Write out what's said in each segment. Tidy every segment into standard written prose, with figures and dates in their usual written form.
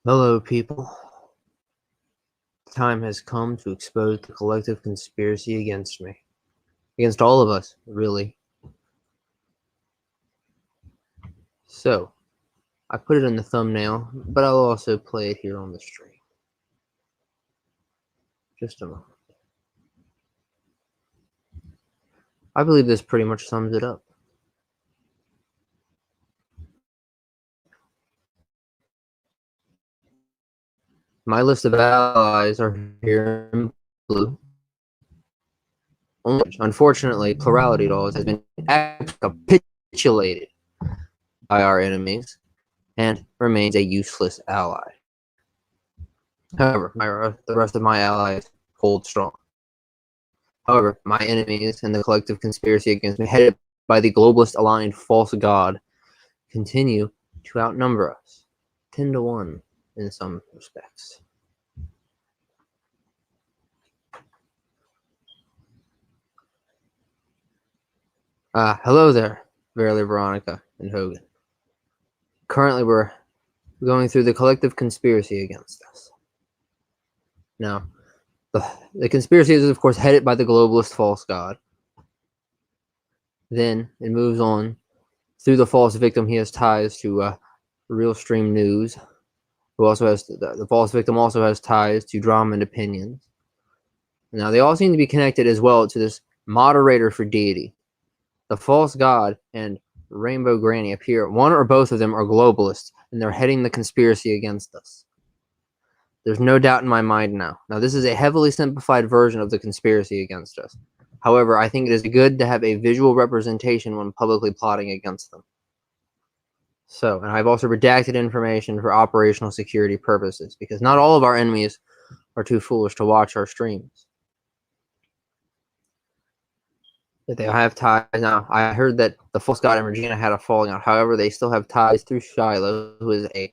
Hello, people. The time has come to expose the collective conspiracy against me. Against all of us, really. So, I put it in the thumbnail, but I'll also play it here on the stream. Just a moment. I believe this pretty much sums it up. My list of allies are here in blue. Unfortunately, plurality laws has been capitulated by our enemies and remains a useless ally. However, the rest of my allies hold strong. However, my enemies and the collective conspiracy against me, headed by the globalist aligned false god, continue to outnumber us 10 to 1 in some respects. Hello there, Verily Veronica and Hogan. Currently, we're going through the collective conspiracy against us. Now, the conspiracy is, of course, headed by the globalist false god. Then it moves on through the false victim. He has ties to Real Stream News, who also has the false victim also has ties to Drama and Opinions. Now they all seem to be connected as well to this moderator for Deity. The false god and Rainbow Granny appear. One or both of them are globalists, and they're heading the conspiracy against us. There's no doubt in my mind now. Now this is a heavily simplified version of the conspiracy against us. However, I think it is good to have a visual representation when publicly plotting against them. So, and I've also redacted information for operational security purposes, because not all of our enemies are too foolish to watch our streams. That they have ties. Now, I heard that the false god and Regina had a falling out. However, they still have ties through Shiloh, who is a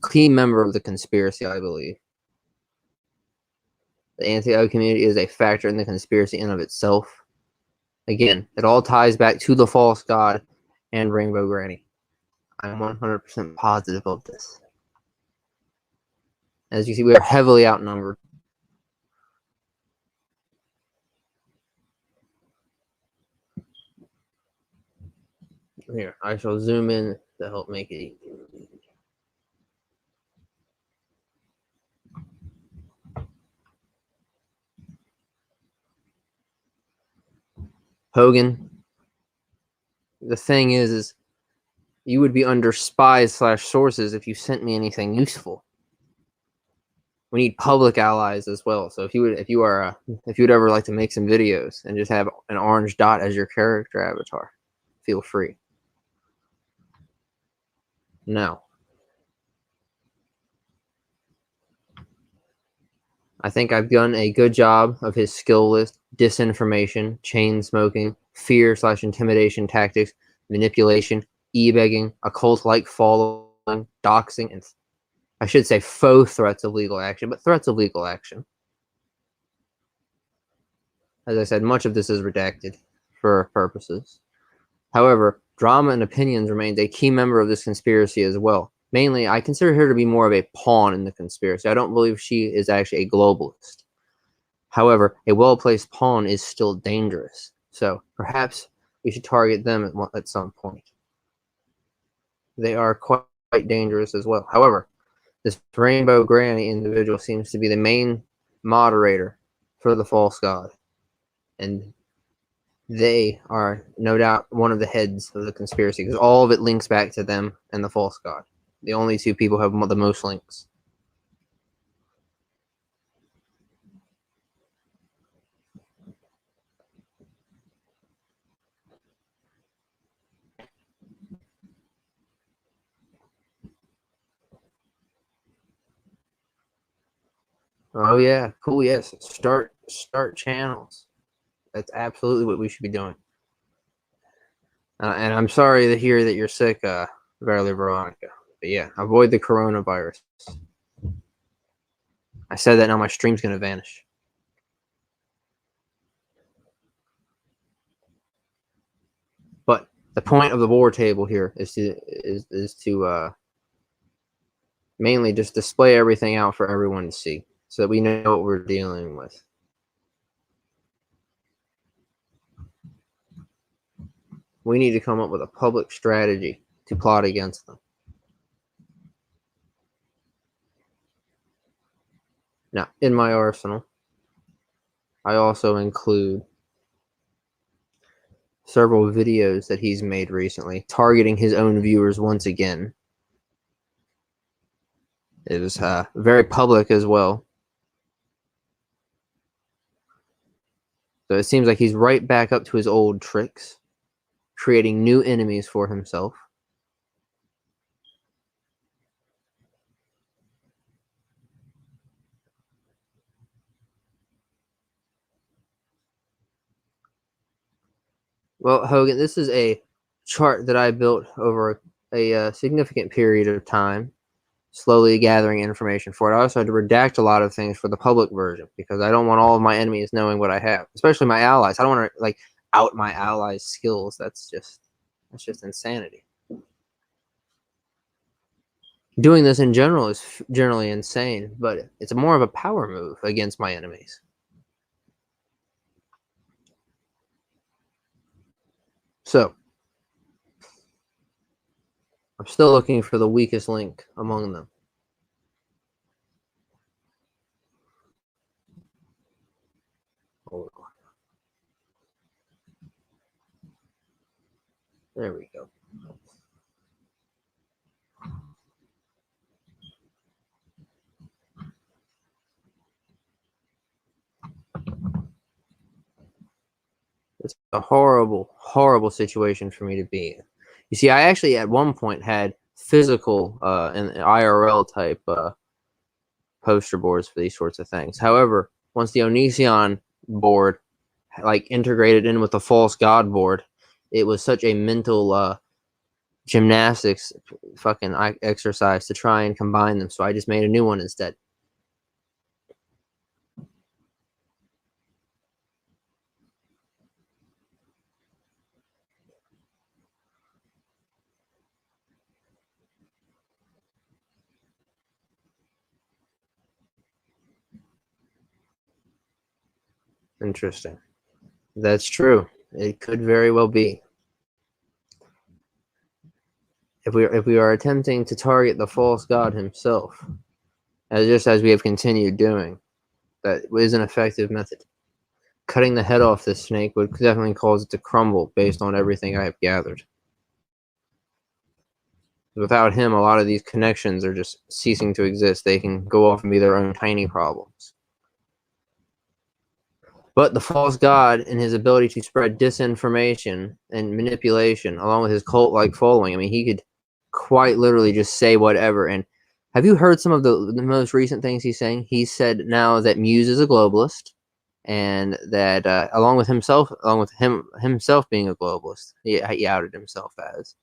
key member of the conspiracy, I believe. The anti-O community is a factor in the conspiracy in of itself. Again, it all ties back to the false god and Rainbow Granny. I'm 100% positive of this. As you see, we are heavily outnumbered. Here, I shall zoom in to help make it easy. Hogan, the thing is you would be under spies/sources if you sent me anything useful. We need public allies as well. So if you would ever like to make some videos and just have an orange dot as your character avatar, feel free. Now, I think I've done a good job of his skill list: disinformation, chain smoking, fear/intimidation tactics, manipulation, e-begging, occult-like following, doxing, and I should say faux threats of legal action, but threats of legal action. As I said, much of this is redacted for purposes. However, Drama and Opinions remains a key member of this conspiracy as well. Mainly, I consider her to be more of a pawn in the conspiracy. I don't believe she is actually a globalist. However, a well-placed pawn is still dangerous. So perhaps we should target them at some point. They are quite dangerous as well. However, this Rainbow Granny individual seems to be the main moderator for the false god. And they are no doubt one of the heads of the conspiracy, because all of it links back to them and the false god. The only two people who have the most links. Oh yeah, cool. Yes, start channels. That's absolutely what we should be doing. And I'm sorry to hear that you're sick, Verily Veronica. But yeah, avoid the coronavirus. I said that, now my stream's gonna vanish. But the point of the war table here is to mainly just display everything out for everyone to see so that we know what we're dealing with. We need to come up with a public strategy to plot against them. Now, in my arsenal, I also include several videos that he's made recently, targeting his own viewers once again. It was very public as well. So it seems like he's right back up to his old tricks, creating new enemies for himself. Well, Hogan, this is a chart that I built over a significant period of time, slowly gathering information for it. I also had to redact a lot of things for the public version because I don't want all of my enemies knowing what I have, especially my allies. I don't want to like out my allies' skills. That's just insanity. Doing this in general is generally insane, but it's more of a power move against my enemies. So, I'm still looking for the weakest link among them. There we go. It's a horrible, horrible situation for me to be in. You see, I actually at one point had physical and IRL type poster boards for these sorts of things. However, once the Onision board like integrated in with the false god board, it was such a mental gymnastics fucking exercise to try and combine them. So I just made a new one instead. Interesting. That's true. It could very well be. If we are attempting to target the false god himself, as we have continued doing, that is an effective method. Cutting the head off this snake would definitely cause it to crumble based on everything I have gathered. Without him, a lot of these connections are just ceasing to exist. They can go off and be their own tiny problems. But the false god and his ability to spread disinformation and manipulation, along with his cult-like following, I mean, he could quite literally just say whatever. And have you heard some of the most recent things he's saying? He said now that Muse is a globalist, and that along with himself being a globalist, he outed himself as.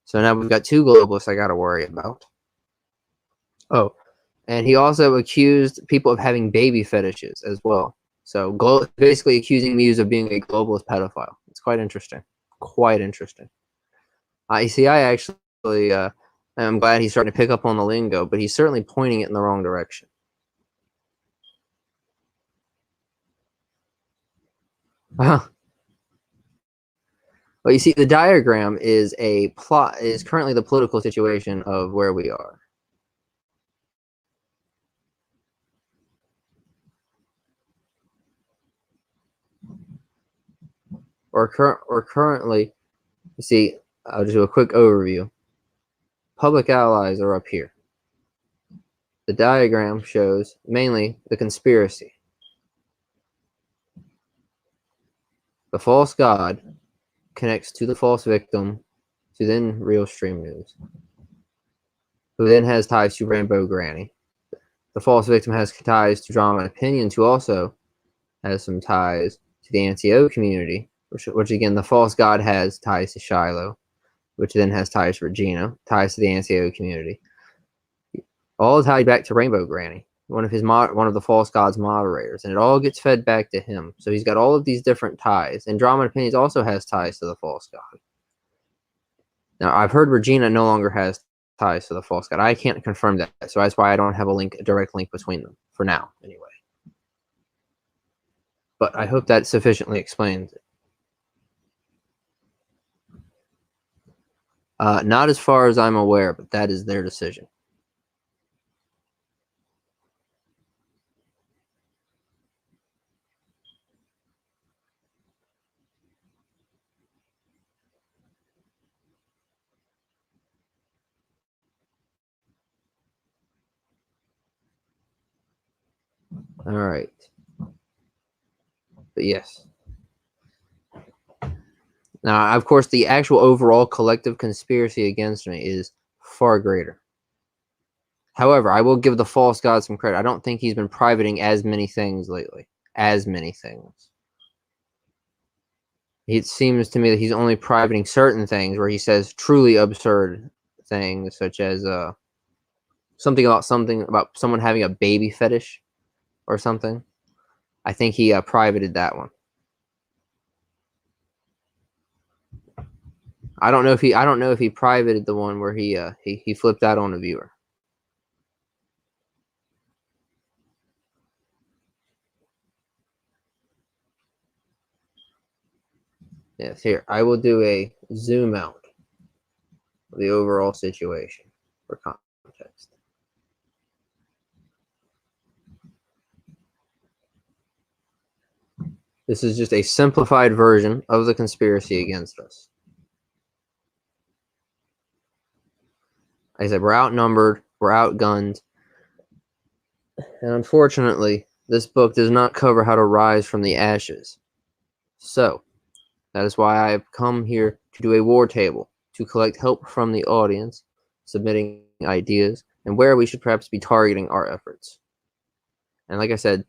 So now we've got two globalists I got to worry about. Oh, and he also accused people of having baby fetishes as well. So basically accusing Muse of being a globalist pedophile. It's quite interesting. Quite interesting. I actually I'm glad he's starting to pick up on the lingo, but he's certainly pointing it in the wrong direction. Well, you see, the diagram is currently the political situation of where we are. Or currently, you see, I'll just do a quick overview. Public allies are up here. The diagram shows mainly the conspiracy. The false god connects to the false victim, to then Real Stream News, who then has ties to Rainbow Granny. The false victim has ties to Drama and Opinions, who also has some ties to the anti-O community, which again, the false god has ties to Shiloh, which then has ties to Regina, ties to the anti-O community. All tied back to Rainbow Granny, one of the false god's moderators, and it all gets fed back to him. So he's got all of these different ties, and Drama and Opinions also has ties to the false god. Now, I've heard Regina no longer has ties to the false god. I can't confirm that, so that's why I don't have a direct link between them for now, anyway. But I hope that sufficiently explains it. Not as far as I'm aware, but that is their decision. All right. But yes. Now, of course, the actual overall collective conspiracy against me is far greater. However, I will give the false god some credit. I don't think he's been privating as many things lately. As many things. It seems to me that he's only privating certain things where he says truly absurd things, such as something about someone having a baby fetish or something. I think he privated that one. I don't know if he privated the one where he flipped out on a viewer. Yes, here I will do a zoom out of the overall situation for context. This is just a simplified version of the conspiracy against us. Like I said, we're outnumbered, we're outgunned, and unfortunately, this book does not cover how to rise from the ashes. So, that is why I have come here to do a war table, to collect help from the audience, submitting ideas, and where we should perhaps be targeting our efforts. And like I said,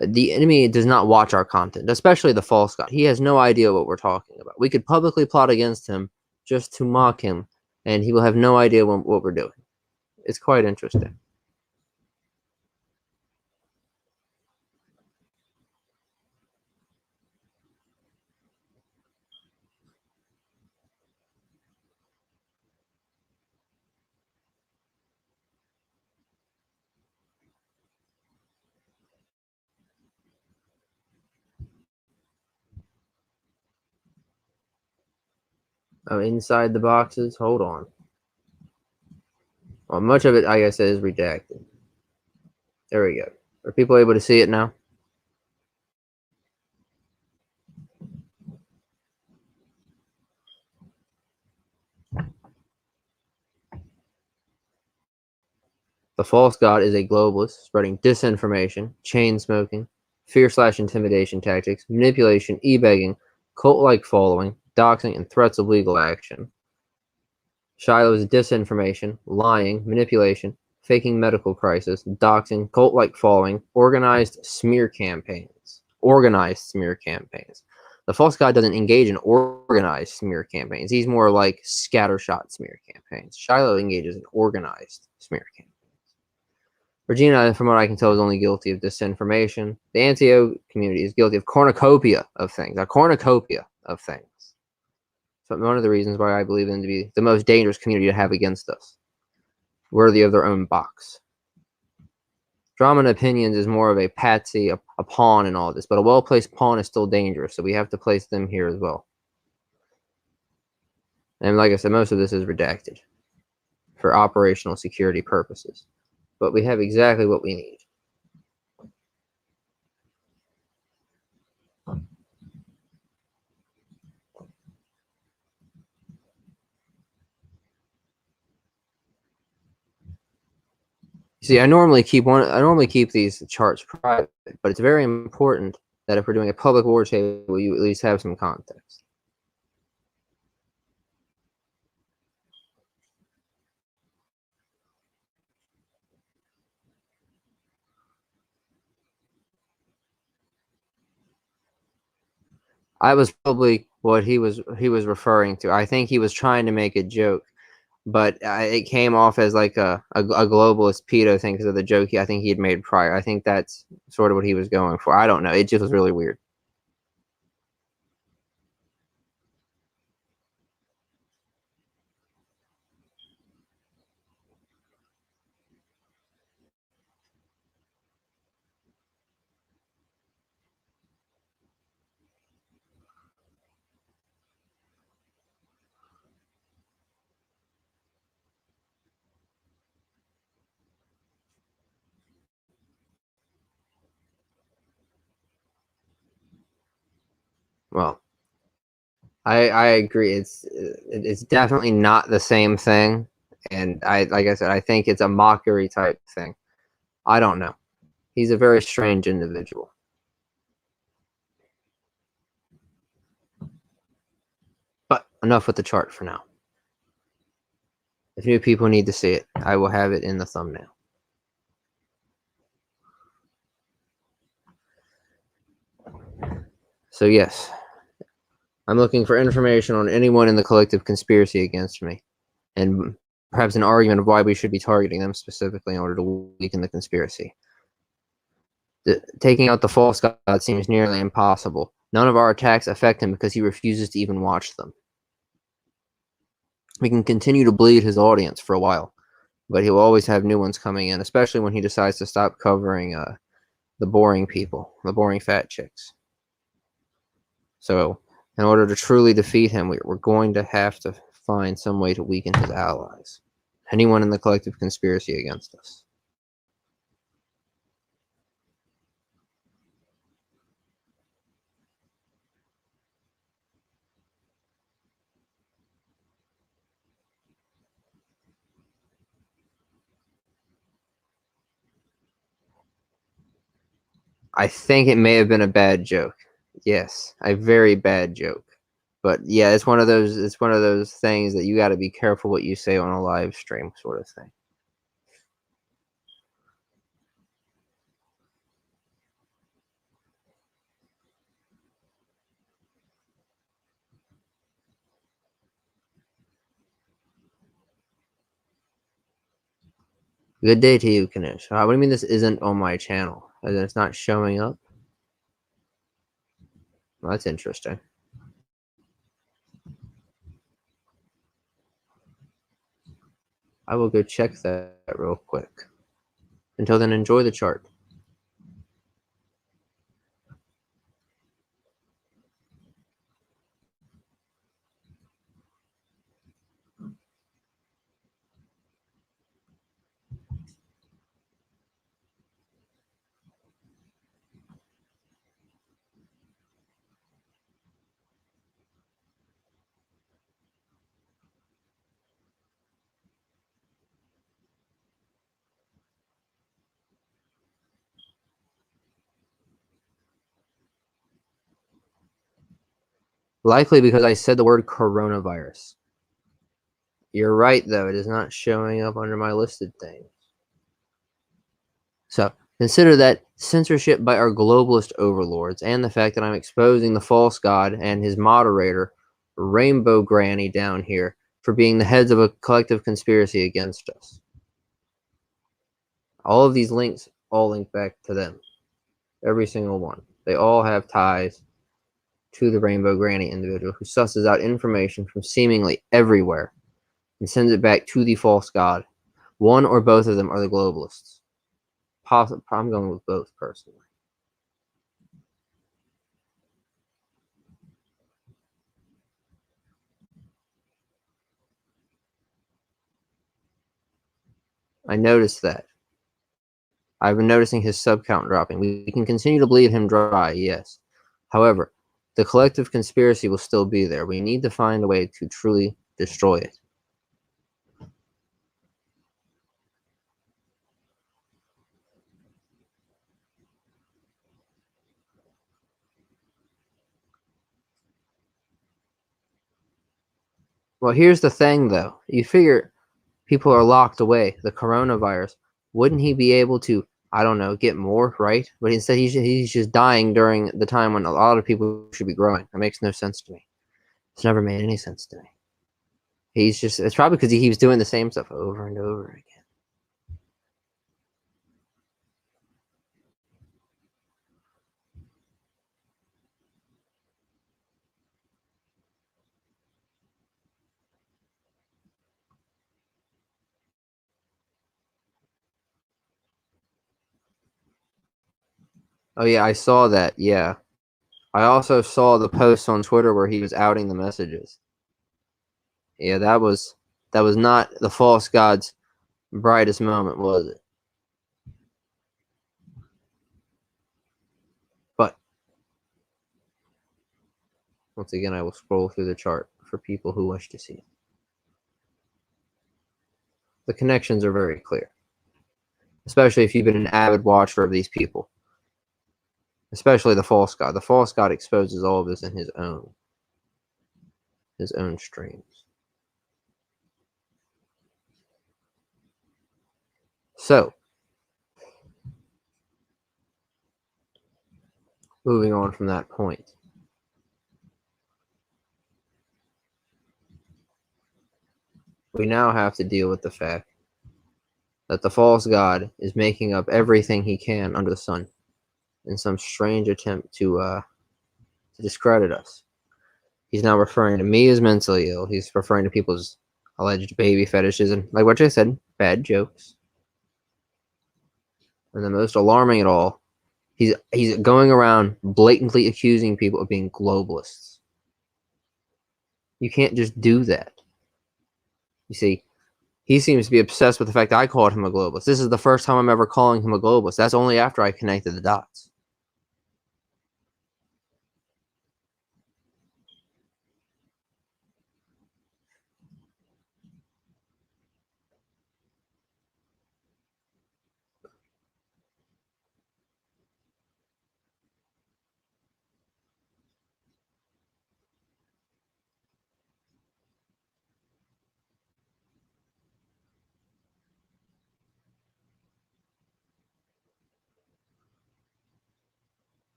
the enemy does not watch our content, especially the false god. He has no idea what we're talking about. We could publicly plot against him just to mock him, and he will have no idea what we're doing. It's quite interesting. Oh, inside the boxes? Hold on. Well, much of it, like I said, is redacted. There we go. Are people able to see it now? The false god is a globalist, spreading disinformation, chain smoking, fear/intimidation tactics, manipulation, e-begging, cult-like following, doxing, and threats of legal action. Shiloh's disinformation, lying, manipulation, faking medical crisis, doxing, cult-like following, organized smear campaigns. The false god doesn't engage in organized smear campaigns. He's more like scattershot smear campaigns. Shiloh engages in organized smear campaigns. Regina, from what I can tell, is only guilty of disinformation. The anti-O community is guilty of a cornucopia of things. So one of the reasons why I believe them to be the most dangerous community to have against us, worthy of their own box. Drama and opinions is more of a patsy, a pawn in all this, but a well-placed pawn is still dangerous, so we have to place them here as well. And like I said, most of this is redacted for operational security purposes. But we have exactly what we need. See, I normally keep these charts private, but it's very important that if we're doing a public war table, you at least have some context. I was probably what he was referring to. I think he was trying to make a joke, but it came off as like a globalist pedo thing because of the joke I think he had made prior. I think that's sort of what he was going for. I don't know. It just was really weird. Well, I agree. It's definitely not the same thing, and like I said, I think it's a mockery type thing. I don't know. He's a very strange individual. But enough with the chart for now. If new people need to see it, I will have it in the thumbnail. So yes, I'm looking for information on anyone in the collective conspiracy against me, and perhaps an argument of why we should be targeting them specifically in order to weaken the conspiracy. Taking out the false god seems nearly impossible. None of our attacks affect him because he refuses to even watch them. We can continue to bleed his audience for a while, but he'll always have new ones coming in, especially when he decides to stop covering the boring people, the boring fat chicks. So, in order to truly defeat him, we're going to have to find some way to weaken his allies. Anyone in the collective conspiracy against us. I think it may have been a bad joke. Yes, a very bad joke. But yeah, it's one of those things that you got to be careful what you say on a live stream sort of thing. Good day to you, Kanish. What do you mean this isn't on my channel? As in it's not showing up? Well, that's interesting. I will go check that real quick. Until then, enjoy the chart. Likely because I said the word coronavirus. You're right, though. It is not showing up under my listed things. So, consider that censorship by our globalist overlords and the fact that I'm exposing the false god and his moderator, Rainbow Granny, down here for being the heads of a collective conspiracy against us. All of these links all link back to them. Every single one. They all have ties to the Rainbow Granny individual who susses out information from seemingly everywhere and sends it back to the false god. One or both of them are the globalists. I'm going with both, personally. I noticed that. I've been noticing his sub count dropping. We can continue to bleed him dry, yes. However, the collective conspiracy will still be there. We need to find a way to truly destroy it. Well, here's the thing, though. You figure people are locked away, the coronavirus. Wouldn't he be able to, I don't know, get more, right? But instead, he's just dying during the time when a lot of people should be growing. That makes no sense to me. It's never made any sense to me. It's probably because he keeps doing the same stuff over and over again. Oh, yeah, I saw that. Yeah. I also saw the post on Twitter where he was outing the messages. Yeah, that was not the false god's brightest moment, was it? But Once again, I will scroll through the chart for people who wish to see it. The connections are very clear, especially if you've been an avid watcher of these people, especially the false god. The false god exposes all of this in his own streams. So, moving on from that point, we now have to deal with the fact that the false god is making up everything he can under the sun in some strange attempt to discredit us. He's now referring to me as mentally ill. He's referring to people's alleged baby fetishes and, like what I said, bad jokes. And the most alarming at all, he's going around blatantly accusing people of being globalists. You can't just do that. You see, he seems to be obsessed with the fact that I called him a globalist. This is the first time I'm ever calling him a globalist. That's only after I connected the dots.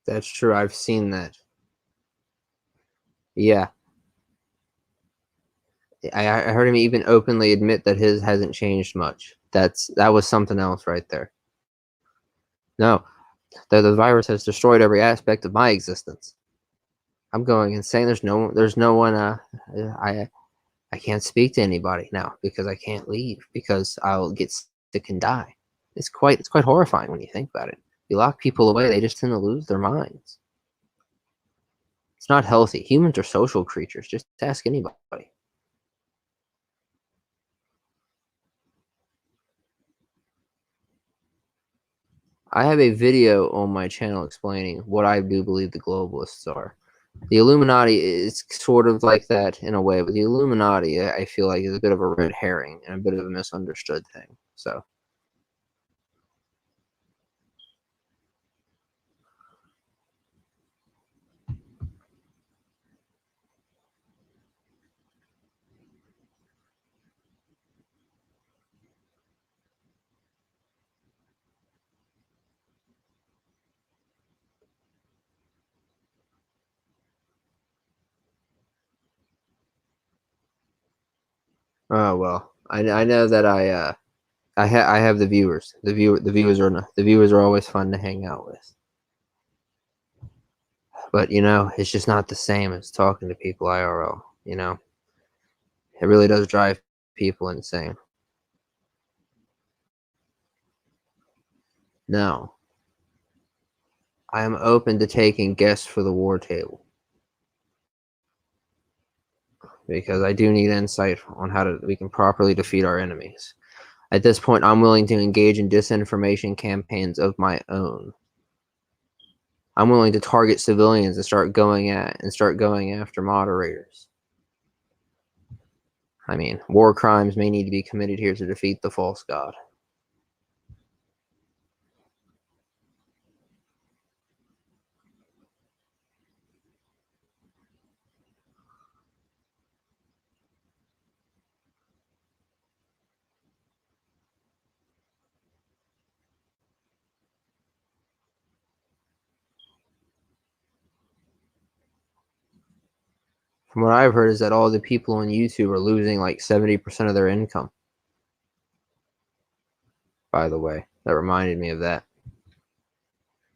That's true. I've seen that. Yeah. I heard him even openly admit that his hasn't changed much. That was something else right there. No, the virus has destroyed every aspect of my existence. I'm going insane. There's no one. I can't speak to anybody now because I can't leave because I'll get sick and die. It's quite horrifying when you think about it. You lock people away, they just tend to lose their minds. It's not healthy. Humans are social creatures. Just ask anybody. I have a video on my channel explaining what I do believe the globalists are. The Illuminati is sort of like that in a way, but the Illuminati, I feel like, is a bit of a red herring and a bit of a misunderstood thing. So, oh well, I know that I have the viewers. The viewers are always fun to hang out with. But it's just not the same as talking to people IRL. It really does drive people insane. Now, I am open to taking guests for the war table because I do need insight on how we can properly defeat our enemies. At this point, I'm willing to engage in disinformation campaigns of my own. I'm willing to target civilians and start going after moderators. I mean, war crimes may need to be committed here to defeat the false god. From what I've heard is that all the people on YouTube are losing like 70% of their income. By the way, that reminded me of that.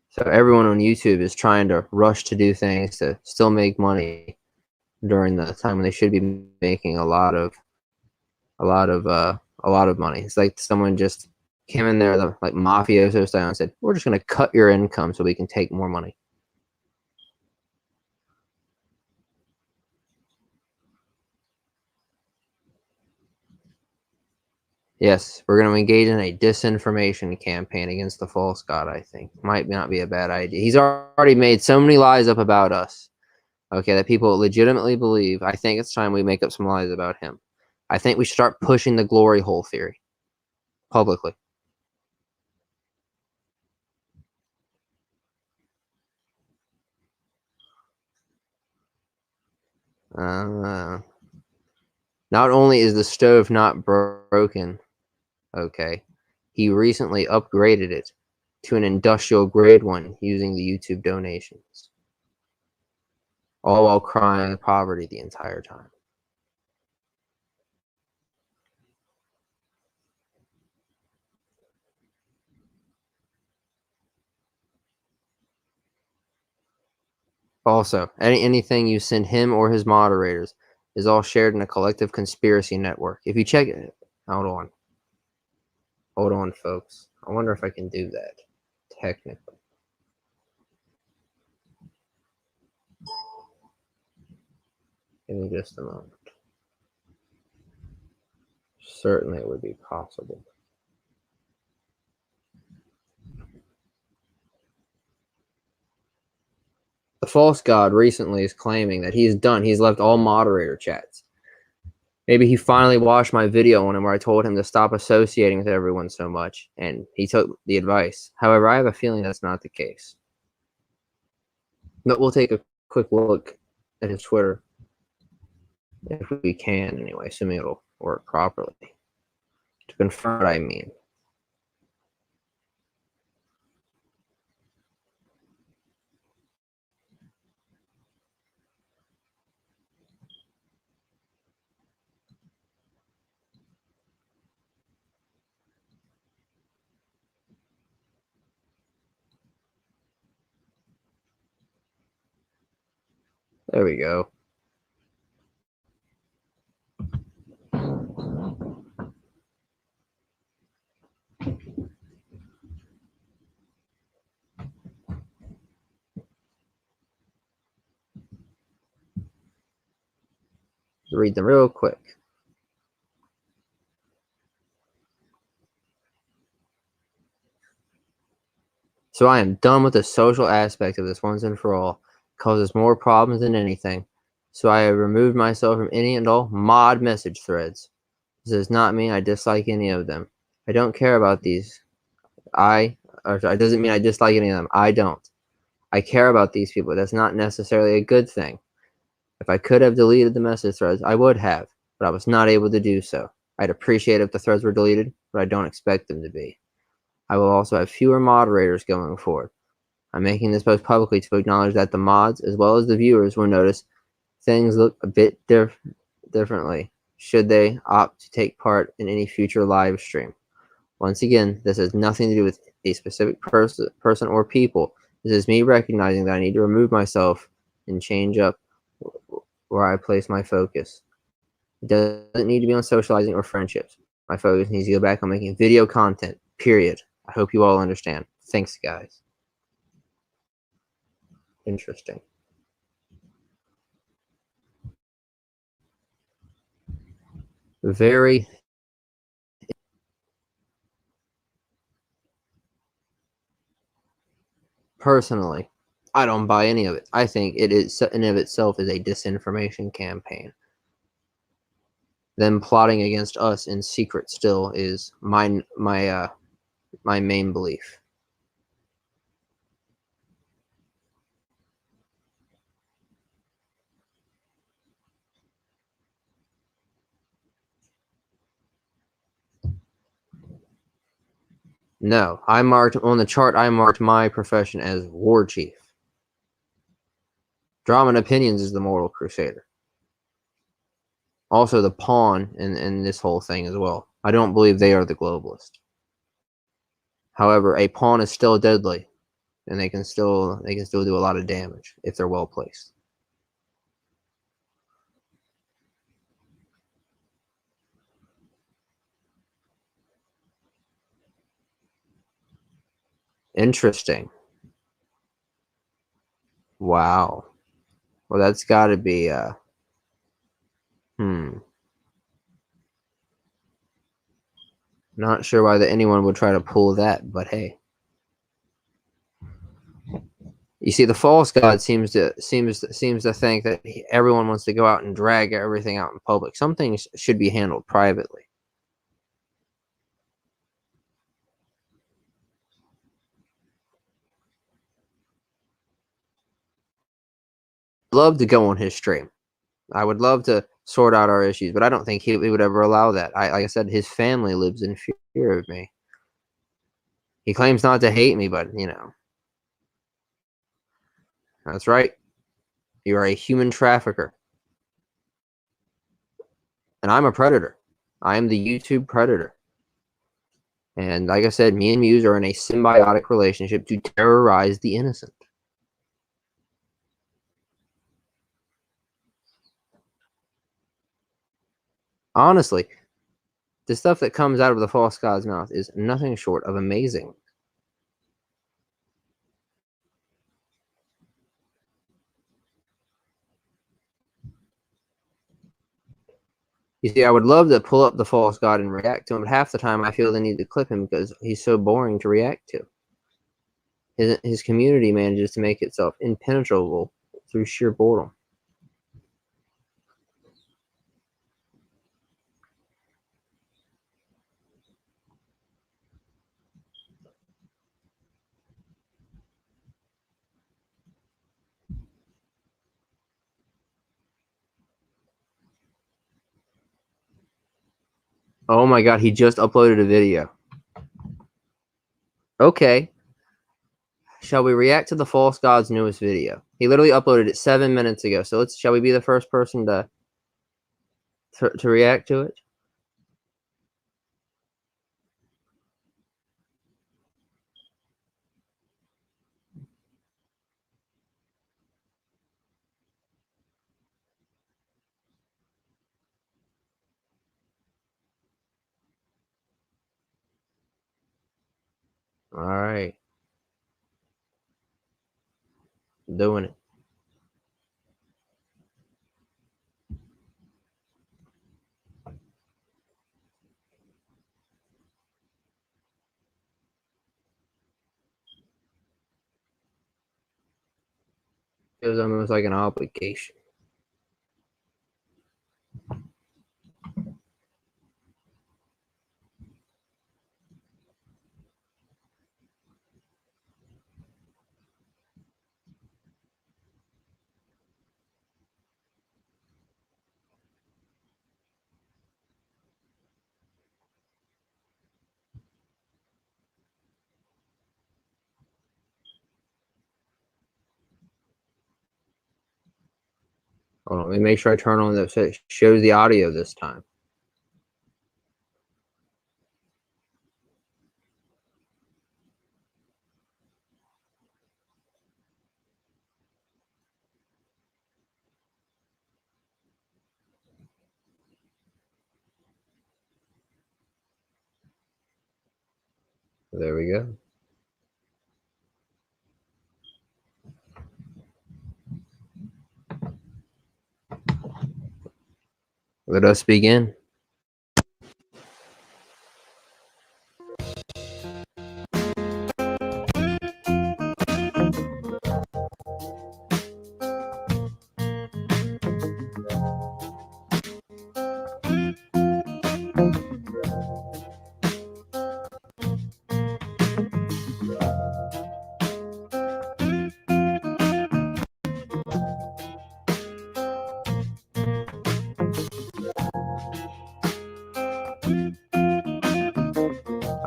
So everyone on YouTube is trying to rush to do things to still make money during the time when they should be making a lot of money. It's like someone just came in there like mafioso style and said, "We're just going to cut your income so we can take more money." Yes, we're going to engage in a disinformation campaign against the false god, I think. Might not be a bad idea. He's already made so many lies up about us, okay, that people legitimately believe. I think it's time we make up some lies about him. I think we should start pushing the glory hole theory publicly. Not only is the stove not broken, okay, he recently upgraded it to an industrial grade one using the YouTube donations, all while crying poverty the entire time. Also, anything you send him or his moderators is all shared in a collective conspiracy network. If you check it, hold on, folks. I wonder if I can do that technically. Give me just a moment. Certainly, it would be possible. The false god recently is claiming that he's done. He's left all moderator chats. Maybe he finally watched my video on him where I told him to stop associating with everyone so much, and he took the advice. However, I have a feeling that's not the case. But we'll take a quick look at his Twitter, if we can anyway, assuming it'll work properly, to confirm what I mean. There we go. Read them real quick. So I am done with the social aspect of this once and for all. It causes more problems than anything. So I have removed myself from any and all mod message threads. This does not mean I dislike any of them. I don't care about these. It doesn't mean I dislike any of them. I don't. I care about these people. That's not necessarily a good thing. If I could have deleted the message threads, I would have, but I was not able to do so. I'd appreciate if the threads were deleted, but I don't expect them to be. I will also have fewer moderators going forward. I'm making this post publicly to acknowledge that the mods, as well as the viewers, will notice things look a bit differently should they opt to take part in any future live stream. Once again, this has nothing to do with a specific person or people. This is me recognizing that I need to remove myself and change up where I place my focus. It doesn't need to be on socializing or friendships. My focus needs to go back on making video content, period. I hope you all understand. Thanks, guys. Interesting. Very personally, I don't buy any of it. I think it is in of itself is a disinformation campaign. Them plotting against us in secret still is my main belief. No, I marked on the chart. I marked my profession as war chief. Drama and Opinions is the moral crusader. Also, the pawn in this whole thing as well. I don't believe they are the globalist. However, a pawn is still deadly, and they can still do a lot of damage if they're well placed. Interesting. Wow. Well, that's got to be Not sure why anyone would try to pull that, but hey. You see, the false god seems to think that everyone wants to go out and drag everything out in public. Some things should be handled privately. I'd love to go on his stream. I would love to sort out our issues, but I don't think he would ever allow that. Like I said, his family lives in fear of me. He claims not to hate me, but, you know. That's right. You are a human trafficker. And I'm a predator. I am the YouTube predator. And like I said, me and Muse are in a symbiotic relationship to terrorize the innocent. Honestly, the stuff that comes out of the false god's mouth is nothing short of amazing. You see, I would love to pull up the false god and react to him, but half the time I feel the need to clip him because he's so boring to react to. His community manages to make itself impenetrable through sheer boredom. Oh my god, he just uploaded a video. Okay. Shall we react to the false god's newest video? He literally uploaded it 7 minutes ago. So shall we be the first person to react to it? All right. Doing it. It was almost like an obligation. Hold on, let me make sure I turn on the so it shows the audio this time. There we go. Let us begin.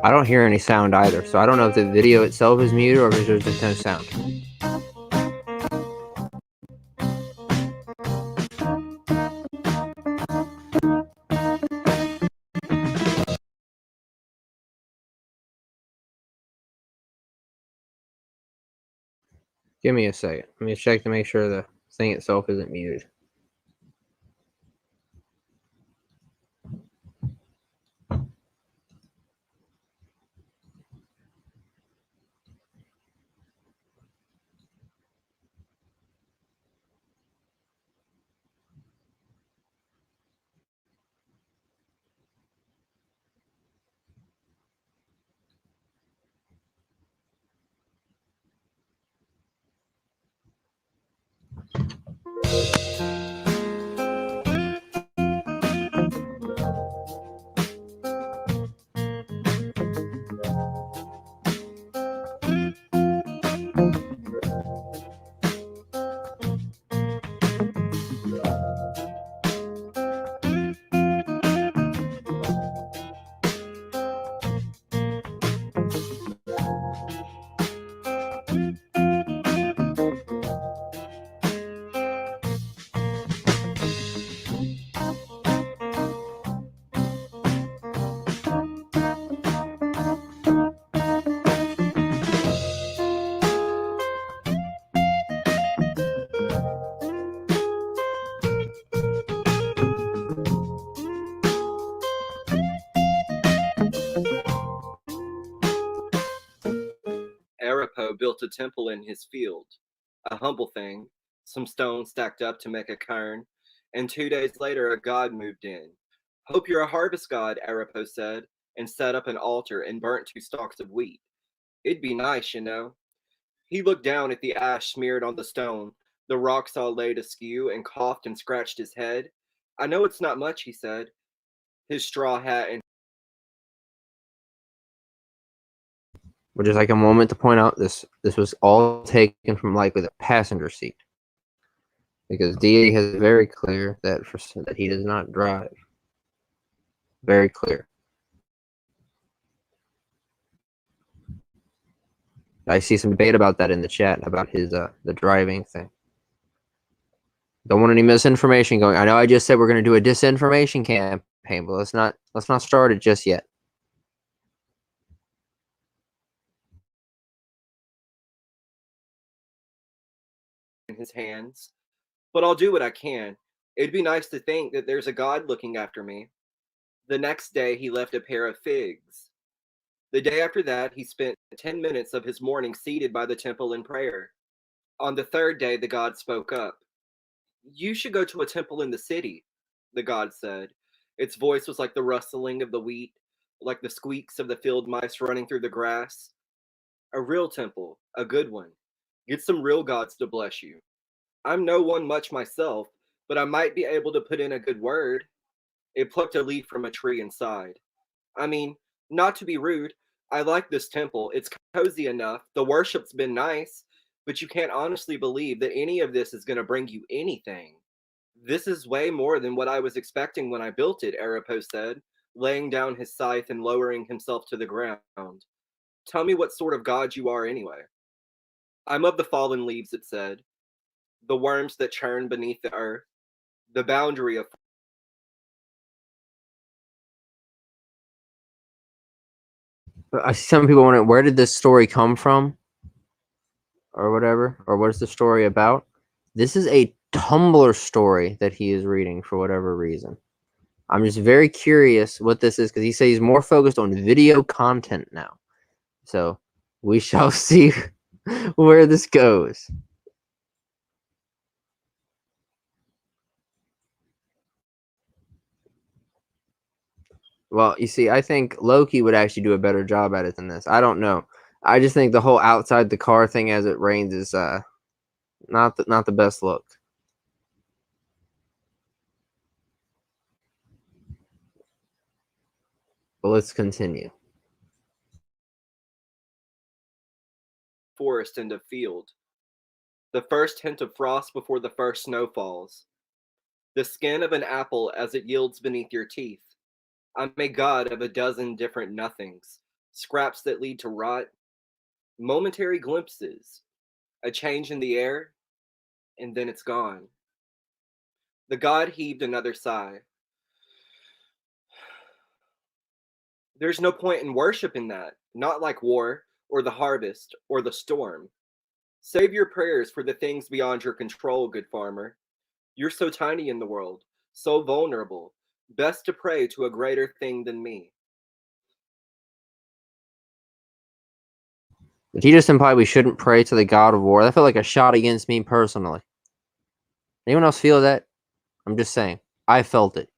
I don't hear any sound either, so I don't know if the video itself is muted or if there's just no sound. Give me a second. Let me check to make sure the thing itself isn't muted. Arapo built a temple in his field, a humble thing, some stones stacked up to make a cairn, and 2 days later a god moved in. Hope you're a harvest god, Arapo said, and set up an altar and burnt 2 stalks of wheat. It'd be nice, you know. He looked down at the ash smeared on the stone, the rocks all laid askew, and coughed and scratched his head. I know it's not much, he said, his straw hat and Would just like a moment to point out this was all taken from likely the passenger seat, because Deity has it very clear that that he does not drive. Very clear. I see some debate about that in the chat about his the driving thing. Don't want any misinformation going. I know I just said we're going to do a disinformation campaign, but let's not start it just yet. in his hands. But I'll do what I can. It'd be nice to think that there's a god looking after me. The next day, he left a pair of figs. The day after that, he spent 10 minutes of his morning seated by the temple in prayer. On the third day, the god spoke up. You should go to a temple in the city, the god said. Its voice was like the rustling of the wheat, like the squeaks of the field mice running through the grass. A real temple, a good one. Get some real gods to bless you. I'm no one much myself, but I might be able to put in a good word. It plucked a leaf from a tree and sighed. I mean, not to be rude, I like this temple. It's cozy enough. The worship's been nice, but you can't honestly believe that any of this is going to bring you anything. This is way more than what I was expecting when I built it, Arapo said, laying down his scythe and lowering himself to the ground. Tell me what sort of god you are anyway. I'm of the fallen leaves, it said, the worms that churn beneath the earth, the boundary of I see some people wondering, where did this story come from, or whatever, or what is the story about? This is a Tumblr story that he is reading for whatever reason. I'm just very curious what this is, because he says he's more focused on video content now. So we shall see where this goes. Well, you see, I think Loki would actually do a better job at it than this. I don't know. I just think the whole outside the car thing as it rains is not the best look. But let's continue. forest and of field. The first hint of frost before the first snow falls. The skin of an apple as it yields beneath your teeth. I'm a god of a dozen different nothings, scraps that lead to rot, momentary glimpses, a change in the air, and then it's gone. The god heaved another sigh. There's no point in worship in that, not like war, or the harvest, or the storm. Save your prayers for the things beyond your control, good farmer. You're so tiny in the world, so vulnerable. Best to pray to a greater thing than me. Did he just imply we shouldn't pray to the god of war? That felt like a shot against me personally. Anyone else feel that? I'm just saying. I felt it.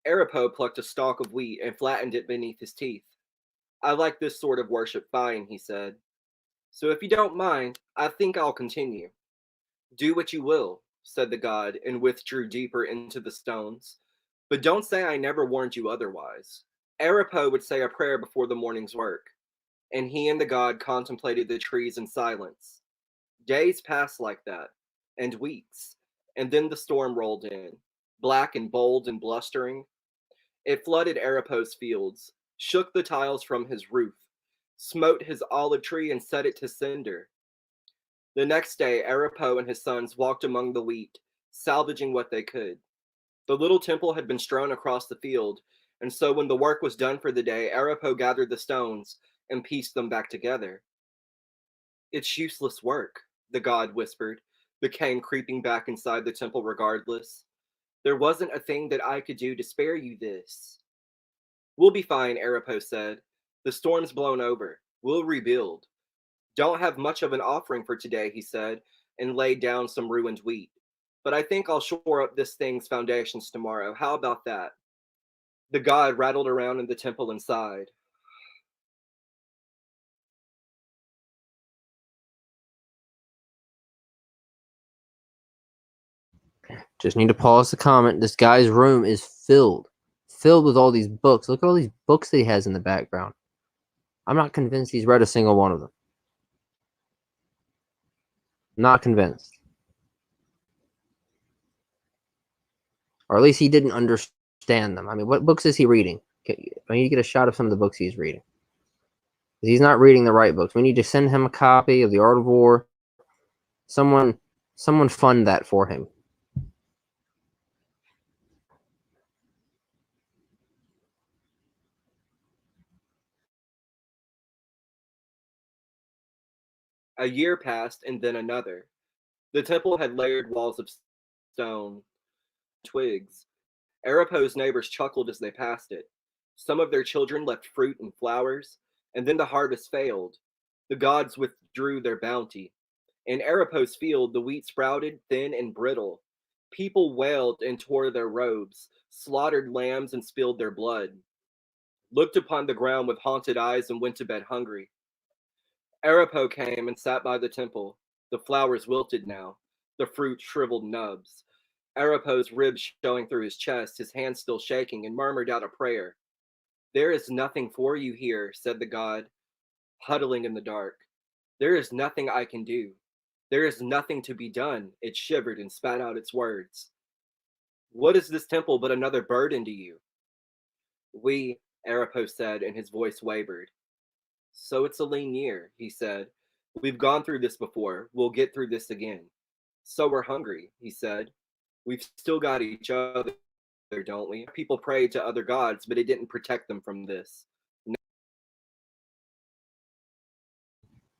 Arapo plucked a stalk of wheat and flattened it beneath his teeth. I like this sort of worship fine, he said. So if you don't mind, I think I'll continue. Do what you will, said the god, and withdrew deeper into the stones. But don't say I never warned you otherwise. Arapo would say a prayer before the morning's work, and he and the god contemplated the trees in silence. Days passed like that, and weeks, and then the storm rolled in, black and bold and blustering. It flooded Arapo's fields, shook the tiles from his roof, smote his olive tree and set it to cinder. The next day, Arapo and his sons walked among the wheat, salvaging what they could. The little temple had been strewn across the field, and so when the work was done for the day, Arapo gathered the stones and pieced them back together. It's useless work, the god whispered, but came creeping back inside the temple regardless. There wasn't a thing that I could do to spare you this. We'll be fine, Arapo said. The storm's blown over. We'll rebuild. Don't have much of an offering for today, he said, and laid down some ruined wheat. But I think I'll shore up this thing's foundations tomorrow. How about that? The god rattled around in the temple and sighed. Just need to pause the comment. This guy's room is filled with all these books. Look at all these books that he has in the background. I'm not convinced he's read a single one of them. Not convinced. Or at least he didn't understand them. I mean, what books is he reading? I need to get a shot of some of the books he's reading. He's not reading the right books. We need to send him a copy of The Art of War. Someone fund that for him. A year passed, and then another. The temple had layered walls of stone, twigs. Arapo's neighbors chuckled as they passed it. Some of their children left fruit and flowers, and then the harvest failed. The gods withdrew their bounty. In Arapo's field, the wheat sprouted thin and brittle. People wailed and tore their robes, slaughtered lambs and spilled their blood, looked upon the ground with haunted eyes and went to bed hungry. Arapo came and sat by the temple. The flowers wilted now, the fruit shriveled nubs. Arapo's ribs showing through his chest, his hands still shaking, and murmured out a prayer. There is nothing for you here, said the god, huddling in the dark. There is nothing I can do. There is nothing to be done. It shivered and spat out its words. What is this temple but another burden to you? We, Arapo said, and his voice wavered. So it's a lean year, he said. We've gone through this before. We'll get through this again. So we're hungry, he said. We've still got each other, don't we? People prayed to other gods, but it didn't protect them from this.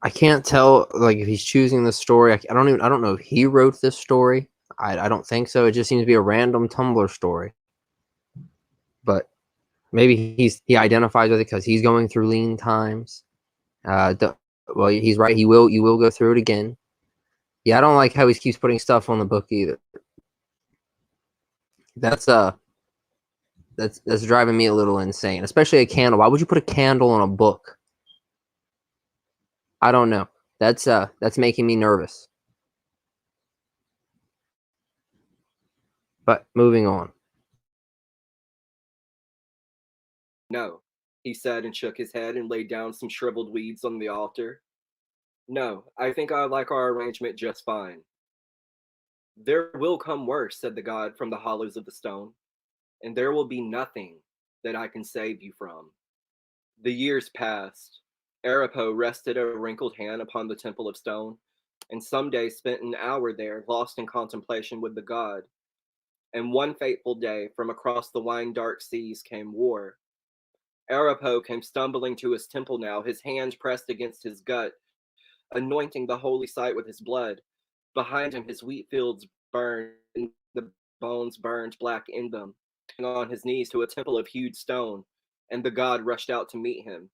I can't tell, like, if he's choosing this story. I don't know if he wrote this story. I don't think so. It just seems to be a random Tumblr story. But maybe he identifies with it because he's going through lean times. Well, he's right. You will go through it again. Yeah, I don't like how he keeps putting stuff on the book either. That's driving me a little insane, especially a candle. Why would you put a candle on a book? I don't know. That's making me nervous. But moving on. No, he said and shook his head and laid down some shriveled weeds on the altar. No, I think I like our arrangement just fine. There will come worse, said the god from the hollows of the stone, and there will be nothing that I can save you from. The years passed. Arapo rested a wrinkled hand upon the temple of stone, and some day spent an hour there, lost in contemplation with the god. And one fateful day, from across the wine-dark seas came war. Arapo came stumbling to his temple now, his hands pressed against his gut, anointing the holy site with his blood. Behind him, his wheat fields burned, and the bones burned black in them. On his knees to a temple of hewed stone, and the god rushed out to meet him.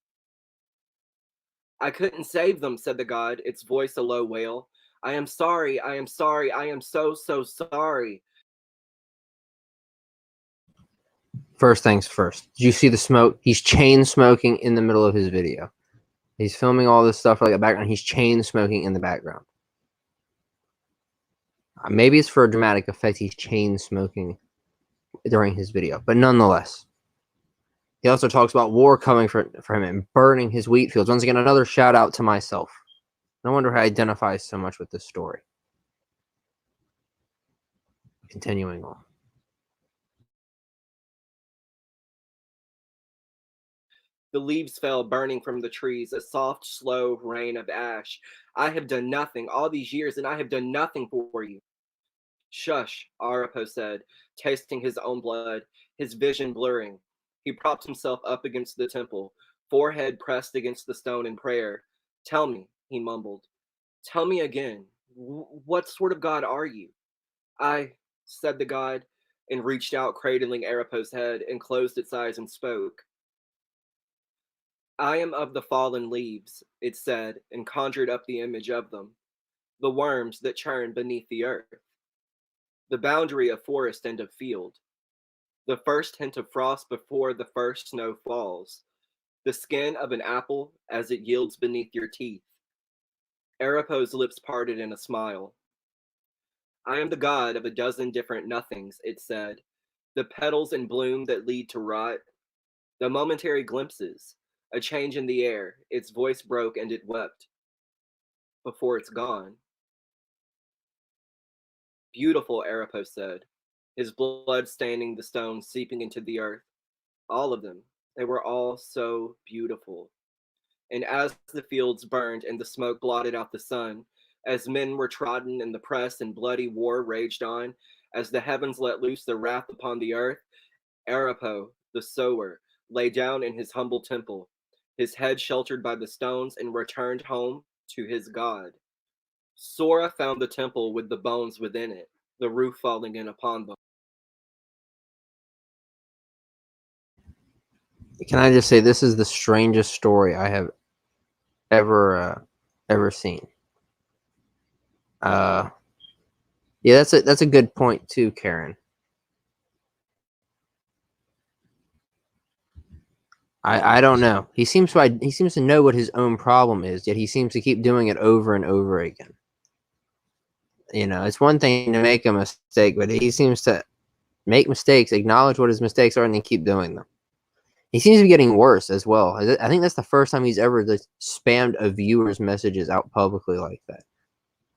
I couldn't save them, said the god, its voice a low wail. I am sorry, I am sorry, I am so, so sorry. First things first. Did you see the smoke? He's chain smoking in the middle of his video. He's filming all this stuff like a background. He's chain smoking in the background. Maybe it's for a dramatic effect. He's chain smoking during his video, but nonetheless. He also talks about war coming for him and burning his wheat fields. Once again, another shout out to myself. No wonder he identifies so much with this story. Continuing on. The leaves fell burning from the trees, a soft, slow rain of ash. I have done nothing all these years, and I have done nothing for you. Shush, Arapo said, tasting his own blood, his vision blurring. He propped himself up against the temple, forehead pressed against the stone in prayer. Tell me, he mumbled. Tell me again, what sort of god are you? I, said the god, and reached out, cradling Arapo's head, and closed its eyes and spoke. I am of the fallen leaves, it said, and conjured up the image of them, the worms that churn beneath the earth, the boundary of forest and of field, the first hint of frost before the first snow falls, the skin of an apple as it yields beneath your teeth. Arapo's lips parted in a smile. I am the god of a dozen different nothings, it said, the petals in bloom that lead to rot, the momentary glimpses, a change in the air, its voice broke and it wept. Before it's gone. Beautiful, Arapo said, his blood staining the stones seeping into the earth. All of them. They were all so beautiful. And as the fields burned and the smoke blotted out the sun, as men were trodden in the press and bloody war raged on, as the heavens let loose their wrath upon the earth, Arapo, the sower, lay down in his humble temple, his head sheltered by the stones, and returned home to his god. Sora found the temple with the bones within it, the roof falling in upon them. Can I just say this is the strangest story I have ever seen. Yeah, that's a good point too, Karen. I don't know. He seems to know what his own problem is, yet he seems to keep doing it over and over again. You know, it's one thing to make a mistake, but he seems to make mistakes, acknowledge what his mistakes are, and then keep doing them. He seems to be getting worse as well. I think that's the first time he's ever just spammed a viewer's messages out publicly like that.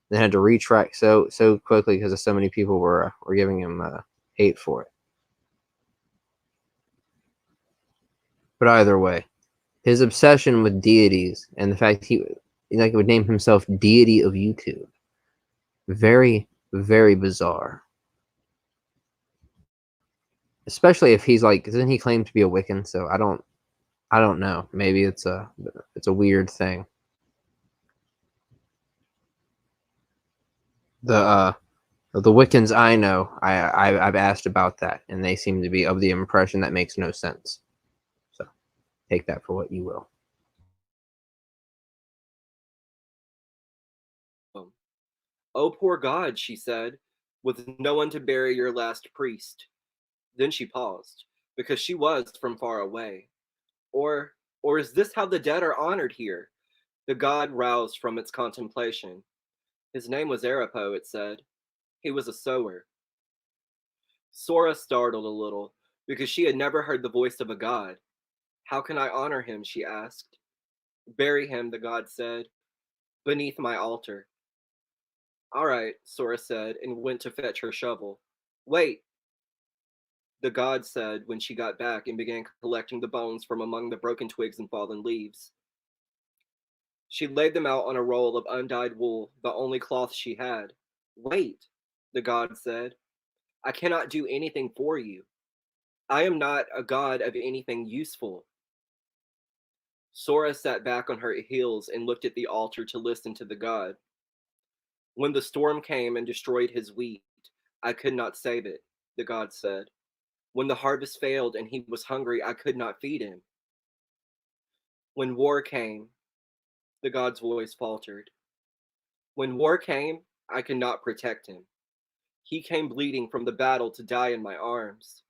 They had to retract so quickly because so many people were giving him hate for it. But either way, his obsession with deities and the fact he would name himself Deity of YouTube, very, very bizarre. Especially if he's like, doesn't he claim to be a Wiccan? So I don't know. Maybe it's a weird thing. The Wiccans I know, I've asked about that, and they seem to be of the impression that makes no sense. So take that for what you will. Oh, poor God, she said, with no one to bury your last priest. Then she paused, because she was from far away. Or is this how the dead are honored here? The god roused from its contemplation. His name was Arapo, it said. He was a sower. Sora startled a little, because she had never heard the voice of a god. How can I honor him? She asked. Bury him, the god said, beneath my altar. All right, Sora said, and went to fetch her shovel. Wait, the god said when she got back and began collecting the bones from among the broken twigs and fallen leaves. She laid them out on a roll of undyed wool, the only cloth she had. Wait, the god said, I cannot do anything for you. I am not a god of anything useful. Sora sat back on her heels and looked at the altar to listen to the god. When the storm came and destroyed his wheat, I could not save it, the god said. When the harvest failed and he was hungry, I could not feed him. When war came, the god's voice faltered. When war came, I could not protect him. He came bleeding from the battle to die in my arms.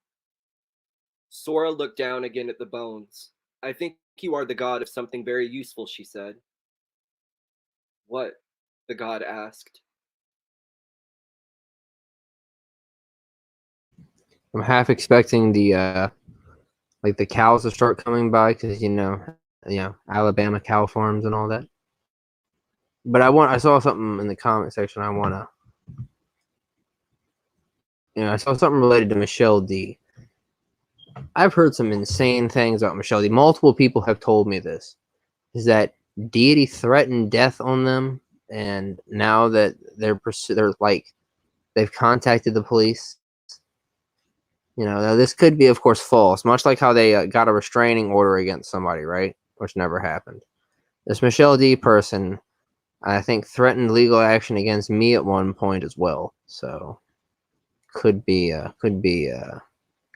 Sora looked down again at the bones. I think you are the god of something very useful, she said. What? The god asked. I'm half expecting the like the cows to start coming by because Alabama cow farms and all that. But I saw something in the comment section. I saw something related to Michelle D. I've heard some insane things about Michelle D. Multiple people have told me this. Is that Deity threatened death on them, and now that they've contacted the police. Now this could be, of course, false. Much like how they got a restraining order against somebody, right? Which never happened. This Michelle D. person, I think, threatened legal action against me at one point as well. So could be a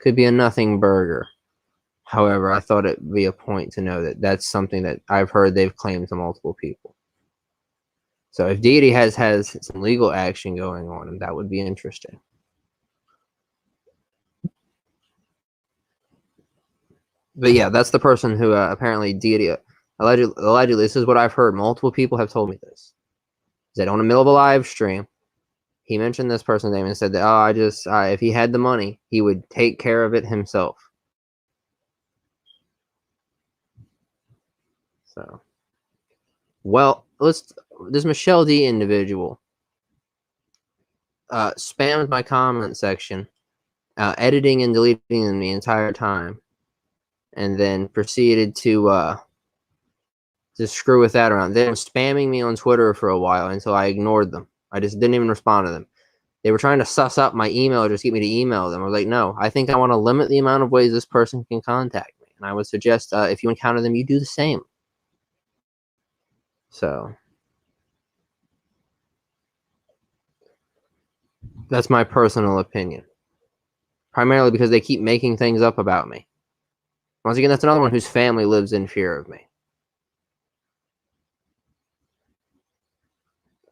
nothing burger. However, I thought it'd be a point to know that that's something that I've heard they've claimed to multiple people. So if Deity has some legal action going on, that would be interesting. But yeah, that's the person who apparently Deity allegedly. This is what I've heard. Multiple people have told me this. Is that on the middle of a live stream, he mentioned this person's name and said that if he had the money, he would take care of it himself. So, well, this Michelle D individual spammed my comment section, editing and deleting them the entire time, and then proceeded to screw with that around. They were spamming me on Twitter for a while until I ignored them. I just didn't even respond to them. They were trying to suss up my email, just get me to email them. I was like, no, I think I want to limit the amount of ways this person can contact me. And I would suggest if you encounter them, you do the same. So that's my personal opinion. Primarily because they keep making things up about me. Once again, that's another one whose family lives in fear of me.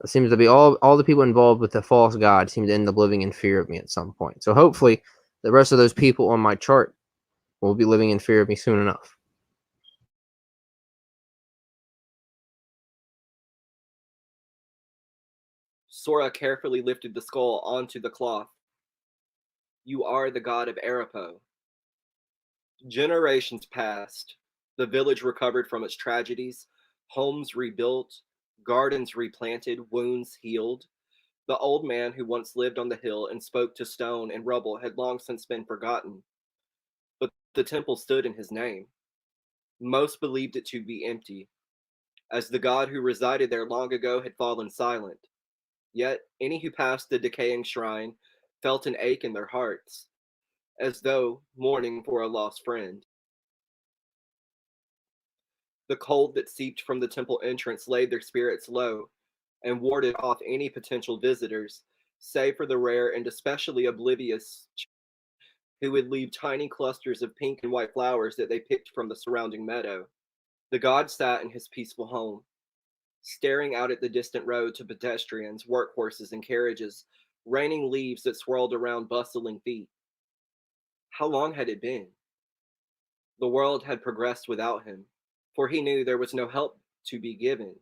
It seems to be all the people involved with the false god seem to end up living in fear of me at some point. So hopefully the rest of those people on my chart will be living in fear of me soon enough. Sora carefully lifted the skull onto the cloth. You are the god of Arapo. Generations passed. The village recovered from its tragedies, homes rebuilt, gardens replanted, wounds healed. The old man who once lived on the hill and spoke to stone and rubble had long since been forgotten. But the temple stood in his name. Most believed it to be empty, as the god who resided there long ago had fallen silent. Yet any who passed the decaying shrine felt an ache in their hearts, as though mourning for a lost friend. The cold that seeped from the temple entrance laid their spirits low and warded off any potential visitors, save for the rare and especially oblivious who would leave tiny clusters of pink and white flowers that they picked from the surrounding meadow. The god sat in his peaceful home, staring out at the distant road to pedestrians, workhorses, and carriages, raining leaves that swirled around bustling feet. How long had it been? The world had progressed without him, for he knew there was no help to be given.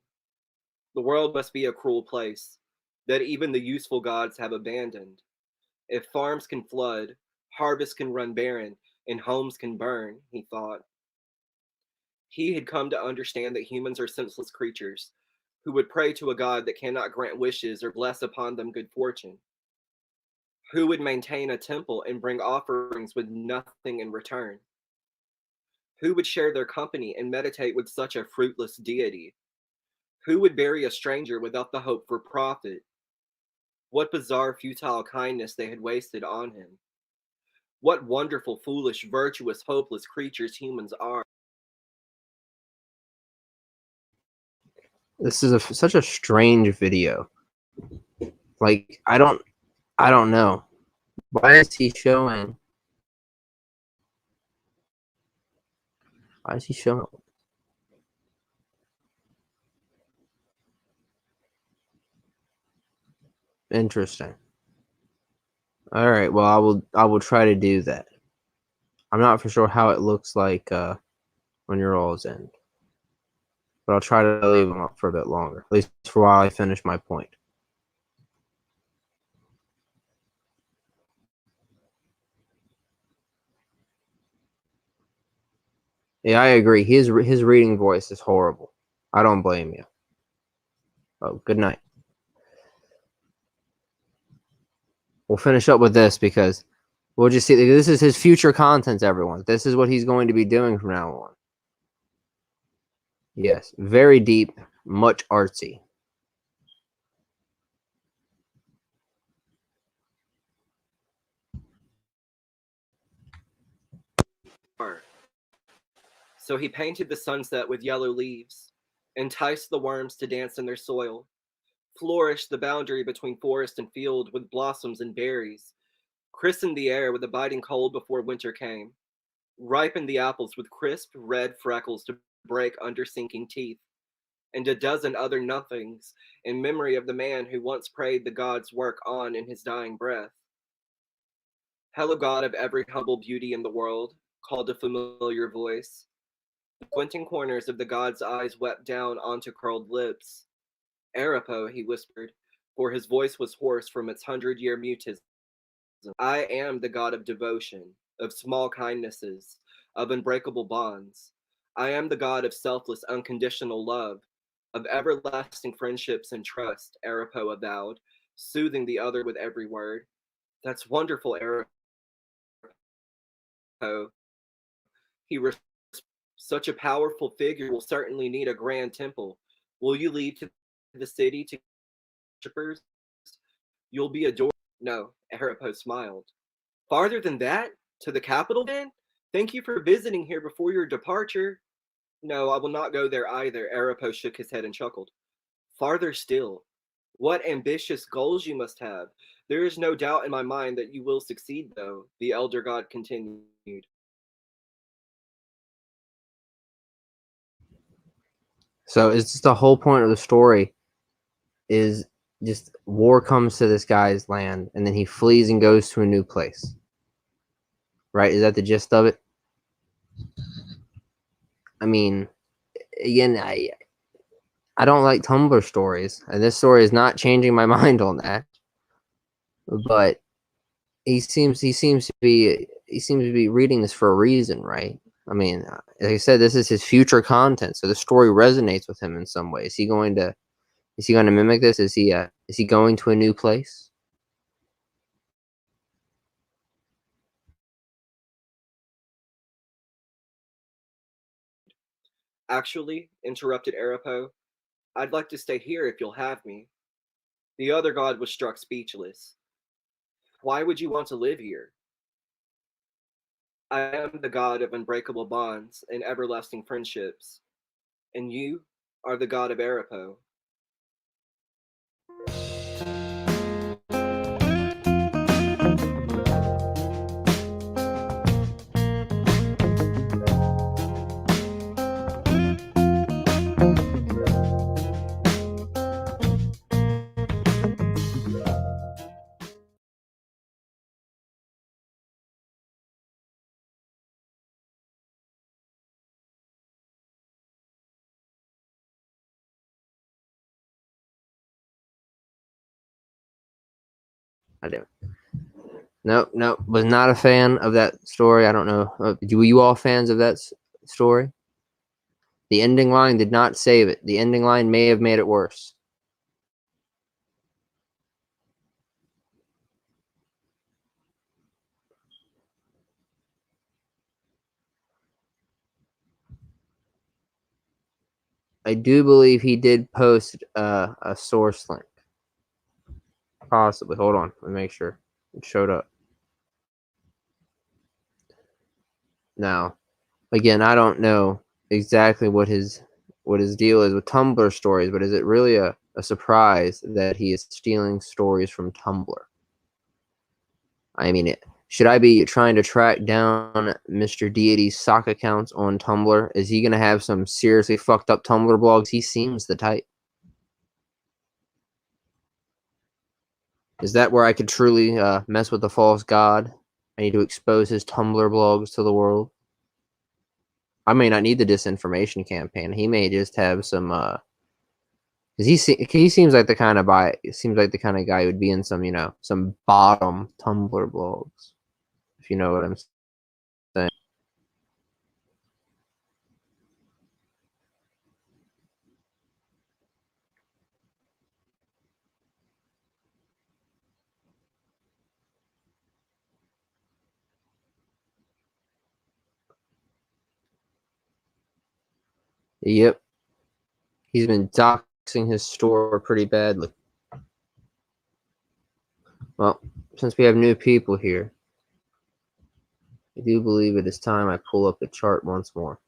The world must be a cruel place that even the useful gods have abandoned. If farms can flood, harvests can run barren, and homes can burn, he thought. He had come to understand that humans are senseless creatures who would pray to a god that cannot grant wishes or bless upon them good fortune. Who would maintain a temple and bring offerings with nothing in return? Who would share their company and meditate with such a fruitless deity? Who would bury a stranger without the hope for profit? What bizarre, futile kindness they had wasted on him. What wonderful, foolish, virtuous, hopeless creatures humans are. This is such a strange video. Like I don't know. Why is he showing? Why is he showing? Interesting. All right. Well, I will try to do that. I'm not for sure how it looks like when your all's end. But I'll try to leave them up for a bit longer, at least for while I finish my point. Yeah, I agree. His reading voice is horrible. I don't blame you. Oh, good night. We'll finish up with this because we'll just see. This is his future content, everyone. This is what he's going to be doing from now on. Yes, very deep, much artsy. So he painted the sunset with yellow leaves, enticed the worms to dance in their soil, flourished the boundary between forest and field with blossoms and berries, christened the air with a biting cold before winter came, ripened the apples with crisp red freckles to break under sinking teeth, and a dozen other nothings in memory of the man who once prayed the gods work on in his dying breath. Hello, God of every humble beauty in the world, called a familiar voice. The squinting corners of the god's eyes wept down onto curled lips. Arapo, he whispered, for his voice was hoarse from its 100-year mutism. I am the god of devotion, of small kindnesses, of unbreakable bonds. I am the god of selfless, unconditional love, of everlasting friendships and trust, Arapo avowed, soothing the other with every word. That's wonderful, Arapo. He responded. Such a powerful figure will certainly need a grand temple. Will you leave to the city to worshippers? You'll be adored. No, Arapo smiled. Farther than that? To the capital, then? Thank you for visiting here before your departure. No, I will not go there either. Arapo shook his head and chuckled. Farther still. What ambitious goals you must have. There is no doubt in my mind that you will succeed, though, the elder god continued. So it's just the whole point of the story is just war comes to this guy's land, and then he flees and goes to a new place. Right? Is that the gist of it? I mean, again, I don't like Tumblr stories, and this story is not changing my mind on that. But he seems to be reading this for a reason, right? I mean, like I said, this is his future content, so the story resonates with him in some way. Is he going to mimic this? Is he going to a new place? Actually, interrupted Arapo, I'd like to stay here if you'll have me. The other god was struck speechless. Why would you want to live here? I am the god of unbreakable bonds and everlasting friendships, and you are the god of Arapo. I do. No, was not a fan of that story. I don't know. Were you all fans of that story? The ending line did not save it. The ending line may have made it worse. I do believe he did post a source link. Possibly. Hold on. Let me make sure it showed up. Now, again, I don't know exactly what his deal is with Tumblr stories, but is it really a surprise that he is stealing stories from Tumblr? I mean, should I be trying to track down Mr. Deity's sock accounts on Tumblr? Is he going to have some seriously fucked up Tumblr blogs? He seems the type. Is that where I could truly mess with the false god I need to expose his Tumblr blogs to the world. I may not need the disinformation campaign. He may just have some, because he seems like the kind of guy who would be in some, some bottom Tumblr blogs, if you know what I'm saying. Yep. He's been doxing his store pretty badly. Well, since we have new people here, I do believe it is time I pull up the chart once more.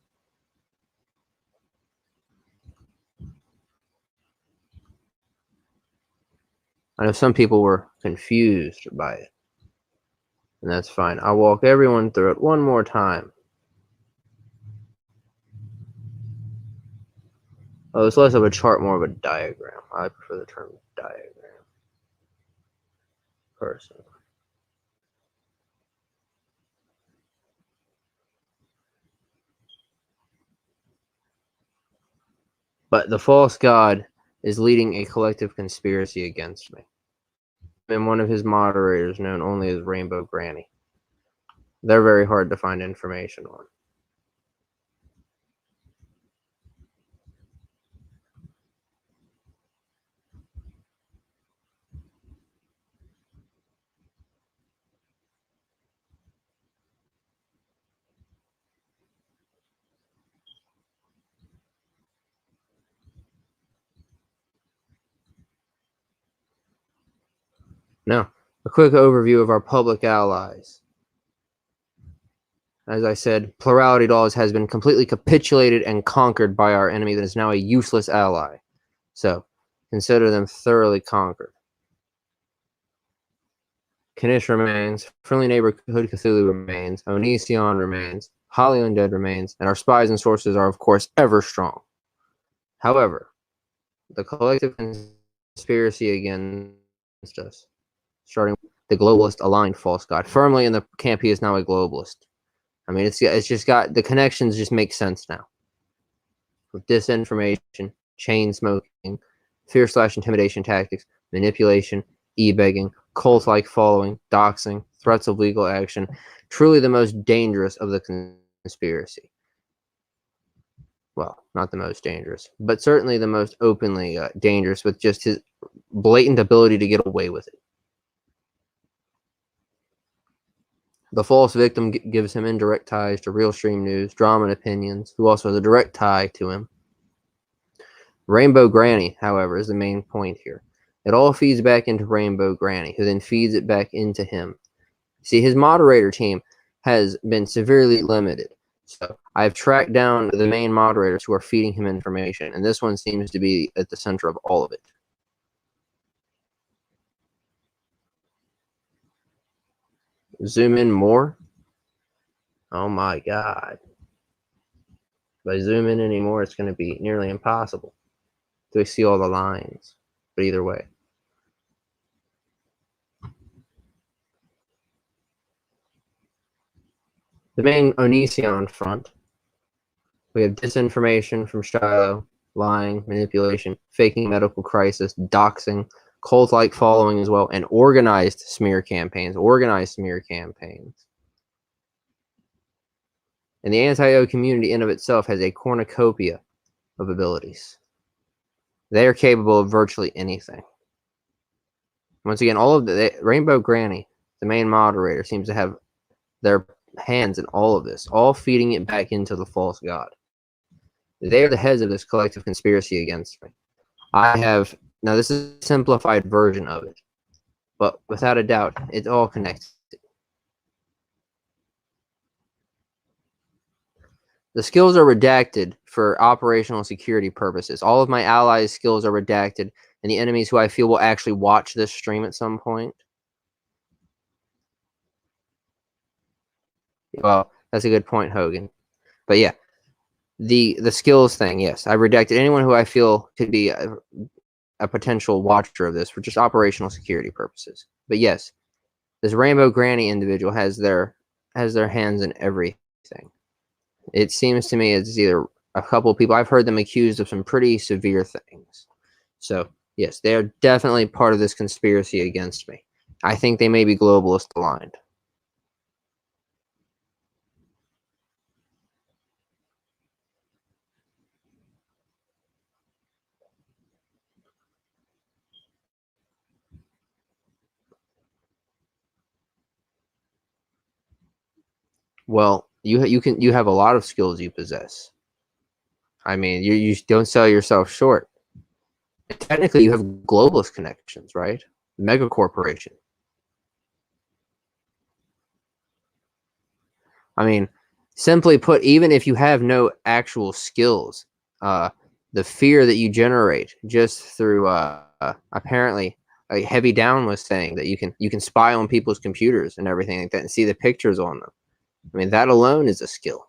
I know some people were confused by it, and that's fine. I'll walk everyone through it one more time. Oh, it's less of a chart, more of a diagram. I prefer the term diagram, personally. But the false god is leading a collective conspiracy against me. And one of his moderators, known only as Rainbow Granny. They're very hard to find information on. Now, a quick overview of our public allies. As I said, plurality laws has been completely capitulated and conquered by our enemy that is now a useless ally. So, consider them thoroughly conquered. Kanish remains, Friendly Neighborhood Cthulhu remains, Onision remains, Holly Undead remains, and our spies and sources are, of course, ever strong. However, the collective conspiracy against us, starting with the globalist aligned false god, firmly in the camp he is now a globalist. I mean, it's just got, the connections just make sense now. With disinformation, chain smoking, fear/intimidation tactics, manipulation, e-begging, cult-like following, doxing, threats of legal action, truly the most dangerous of the conspiracy. Well, not the most dangerous, but certainly the most openly dangerous, with just his blatant ability to get away with it. The false victim gives him indirect ties to Real Stream News, Drama and Opinions, who also has a direct tie to him. Rainbow Granny, however, is the main point here. It all feeds back into Rainbow Granny, who then feeds it back into him. See, his moderator team has been severely limited. So I've tracked down the main moderators who are feeding him information, and this one seems to be at the center of all of it. Zoom in more. Oh my god. If I zoom in anymore, it's going to be nearly impossible to see all the lines. But either way. The main Onision front, we have disinformation from Shiloh, lying, manipulation, faking medical crisis, doxing, cult-like following as well, and organized smear campaigns. And the anti-O community in of itself has a cornucopia of abilities. They are capable of virtually anything. Once again, all of the Rainbow Granny, the main moderator, seems to have their hands in all of this, all feeding it back into the false god. They are the heads of this collective conspiracy against me. Now this is a simplified version of it, but without a doubt, it's all connected. The skills are redacted for operational security purposes. All of my allies' skills are redacted, and the enemies who I feel will actually watch this stream at some point. Well, that's a good point, Hogan. But yeah, the skills thing, yes. I redacted anyone who I feel could be a potential watcher of this for just operational security purposes. But yes, This Rainbow Granny individual has their hands in everything. It seems to me it's either a couple of people. I've heard them accused of some pretty severe things. So yes, they are definitely part of this conspiracy against me. I think they may be globalist aligned. Well, you have a lot of skills you possess. I mean, you don't sell yourself short. Technically, you have globalist connections, right? Mega corporation. I mean, simply put, even if you have no actual skills, the fear that you generate just through apparently, like Heavy Down was saying that you can spy on people's computers and everything like that and see the pictures on them. I mean, that alone is a skill.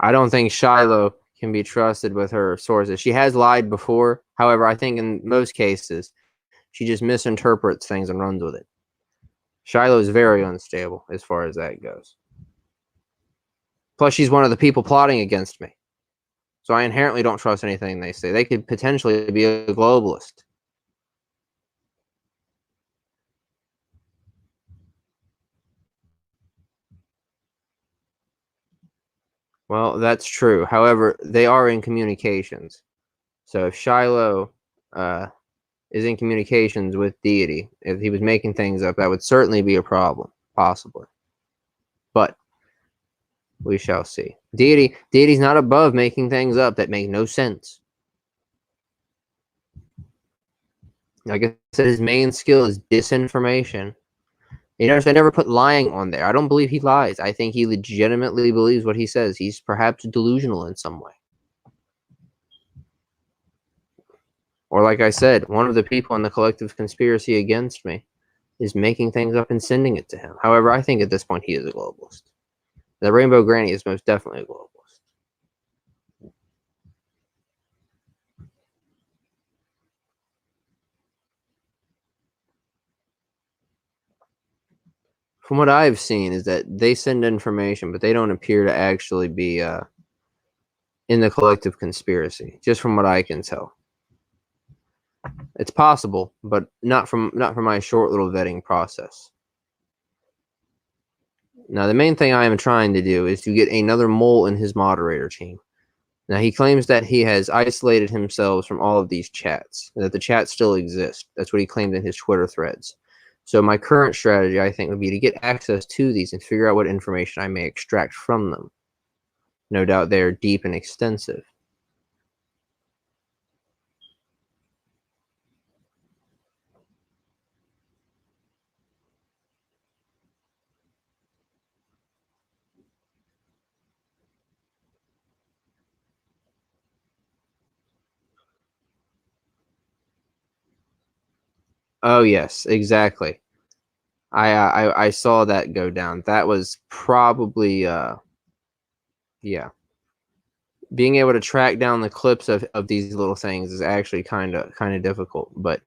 I don't think Shiloh can be trusted with her sources. She has lied before. However, I think in most cases, she just misinterprets things and runs with it. Shiloh is very unstable as far as that goes. Plus, she's one of the people plotting against me. So I inherently don't trust anything they say. They could potentially be a globalist. Well, that's true. However, they are in communications. So if Shiloh is in communications with Deity, if he was making things up, that would certainly be a problem, possibly. But we shall see. Deity's not above making things up that make no sense. Like I said, his main skill is disinformation. You notice I never put lying on there. I don't believe he lies. I think he legitimately believes what he says. He's perhaps delusional in some way. Or like I said, one of the people in the collective conspiracy against me is making things up and sending it to him. However, I think at this point he is a globalist. The Rainbow Granny is most definitely a globalist. From what I've seen is that they send information, but they don't appear to actually be in the collective conspiracy, just from what I can tell. It's possible, but not from my short little vetting process. Now, the main thing I am trying to do is to get another mole in his moderator team. Now, he claims that he has isolated himself from all of these chats, and that the chats still exist. That's what he claimed in his Twitter threads. So my current strategy, I think, would be to get access to these and figure out what information I may extract from them. No doubt they are deep and extensive. Oh yes, exactly. I saw that go down. That was probably yeah. Being able to track down the clips of these little things is actually kind of difficult. But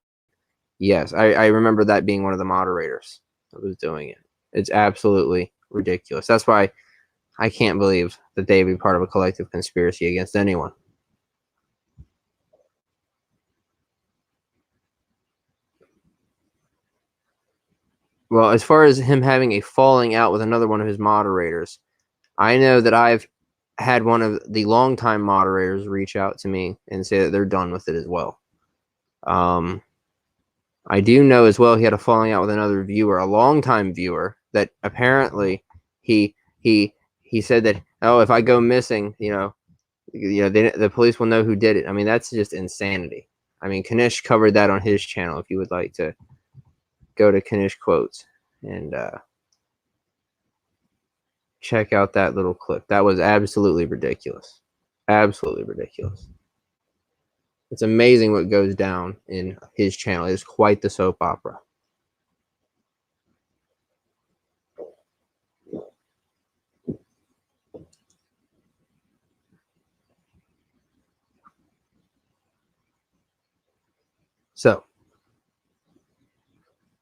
yes, I remember that being one of the moderators that was doing it. It's absolutely ridiculous. That's why I can't believe that they would be part of a collective conspiracy against anyone. Well, as far as him having a falling out with another one of his moderators, I know that I've had one of the longtime moderators reach out to me and say that they're done with it as well. I do know as well he had a falling out with another viewer, a longtime viewer, that apparently he he said that, oh, if I go missing, the police will know who did it. I mean, that's just insanity. I mean, Kanish covered that on his channel. If you would like to go to Kanish Quotes and check out that little clip. That was absolutely ridiculous. Absolutely ridiculous. It's amazing what goes down in his channel. It's quite the soap opera. So,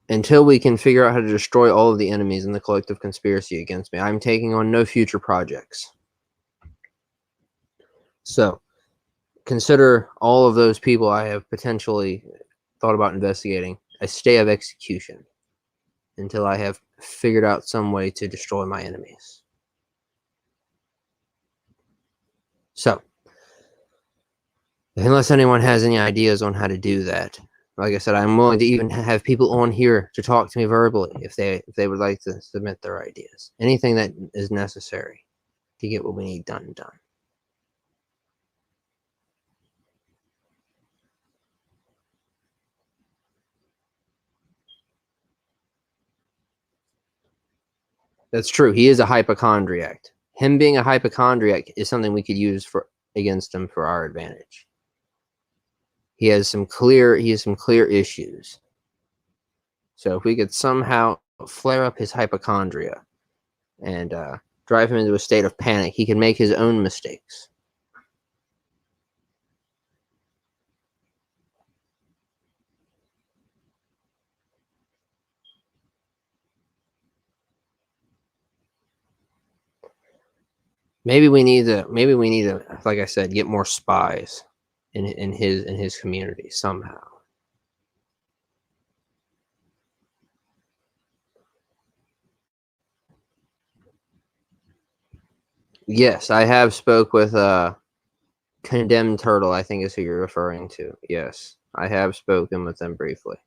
until we can figure out how to destroy all of the enemies in the collective conspiracy against me, I'm taking on no future projects. So, consider all of those people I have potentially thought about investigating a stay of execution until I have figured out some way to destroy my enemies. So, unless anyone has any ideas on how to do that, like I said, I'm willing to even have people on here to talk to me verbally if they would like to submit their ideas. Anything that is necessary to get what we need done. That's true. He is a hypochondriac. Him being a hypochondriac is something we could use against him for our advantage. He has some clear issues. So if we could somehow flare up his hypochondria and drive him into a state of panic, he can make his own mistakes. Maybe we need to, like I said, get more spies in his community somehow. Yes, I have spoke with Condemned Turtle, I think is who you're referring to. Yes, I have spoken with them briefly.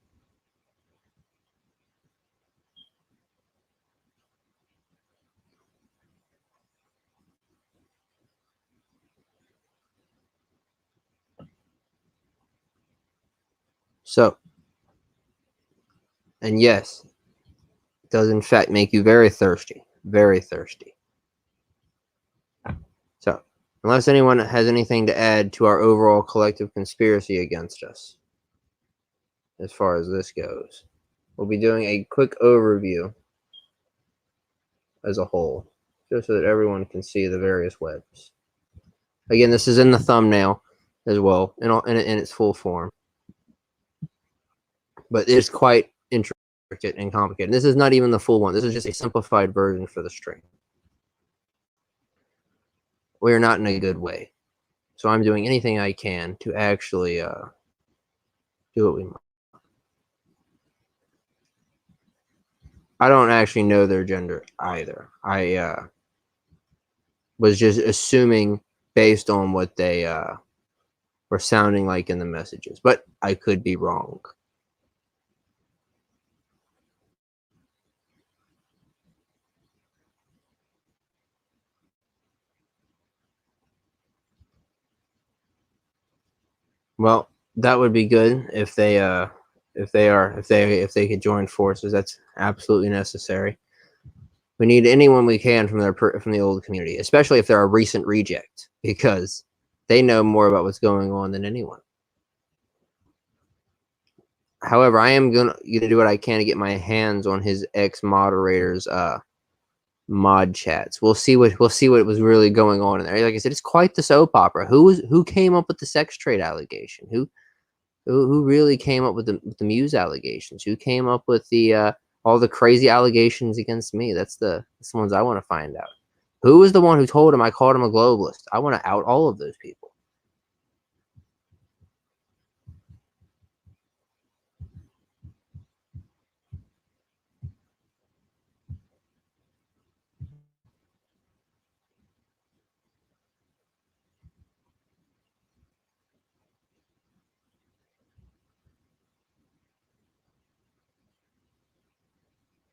So, and yes, it does in fact make you very thirsty. Very thirsty. So, unless anyone has anything to add to our overall collective conspiracy against us, as far as this goes, we'll be doing a quick overview as a whole, just so that everyone can see the various webs. Again, this is in the thumbnail as well, in its full form. But it's quite intricate and complicated. This is not even the full one. This is just a simplified version for the stream. We are not in a good way. So I'm doing anything I can to actually do what we must. I don't actually know their gender either. I was just assuming based on what they were sounding like in the messages, but I could be wrong. Well, that would be good if they could join forces. That's absolutely necessary. We need anyone we can from the old community, especially if they're a recent reject, because they know more about what's going on than anyone. However, I am gonna do what I can to get my hands on his ex-moderators' mod chats. We'll see what was really going on in there. Like I said, it's quite the soap opera. Who came up with the sex trade allegation? Who really came up with the Muse allegations? Who came up with the all the crazy allegations against me? That's the ones I want to find out. Who was the one who told him I called him a globalist? I want to out all of those people.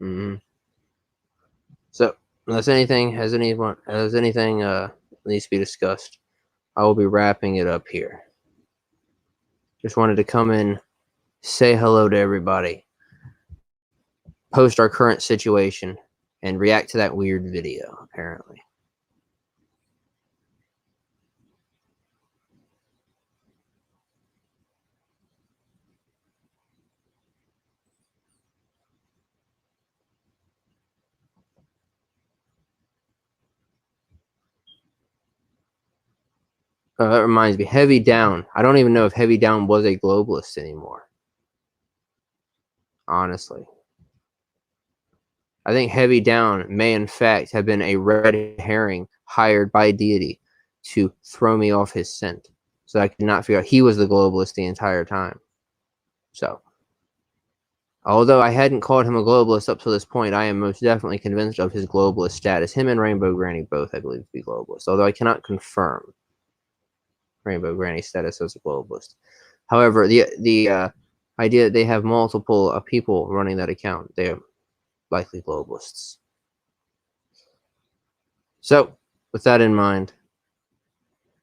Mm-hmm. So, unless anything needs to be discussed, I will be wrapping it up here. Just wanted to come in, say hello to everybody, post our current situation, and react to that weird video, apparently. that reminds me, Heavy Down. I don't even know if Heavy Down was a globalist anymore. Honestly. I think Heavy Down may in fact have been a red herring hired by Deity to throw me off his scent. So I could not figure out he was the globalist the entire time. So, although I hadn't called him a globalist up to this point, I am most definitely convinced of his globalist status. Him and Rainbow Granny both, I believe, to be globalists, although I cannot confirm Rainbow Granny's status as a globalist. However, the idea that they have multiple people running that account, they're likely globalists. So, with that in mind,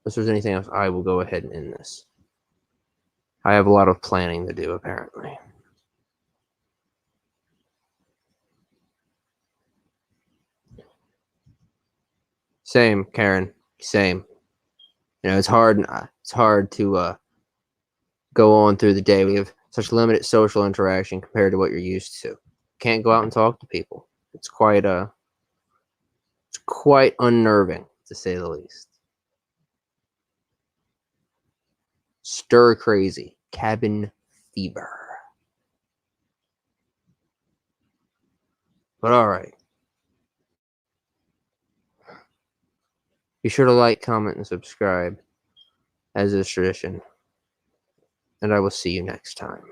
if there's anything else, I will go ahead and end this. I have a lot of planning to do, apparently. Same, Karen. Same. You know, it's hard. It's hard to go on through the day. We have such limited social interaction compared to what you're used to. Can't go out and talk to people. It's quite unnerving, to say the least. Stir crazy. Cabin fever. But all right. Be sure to like, comment, and subscribe, as is tradition. And I will see you next time.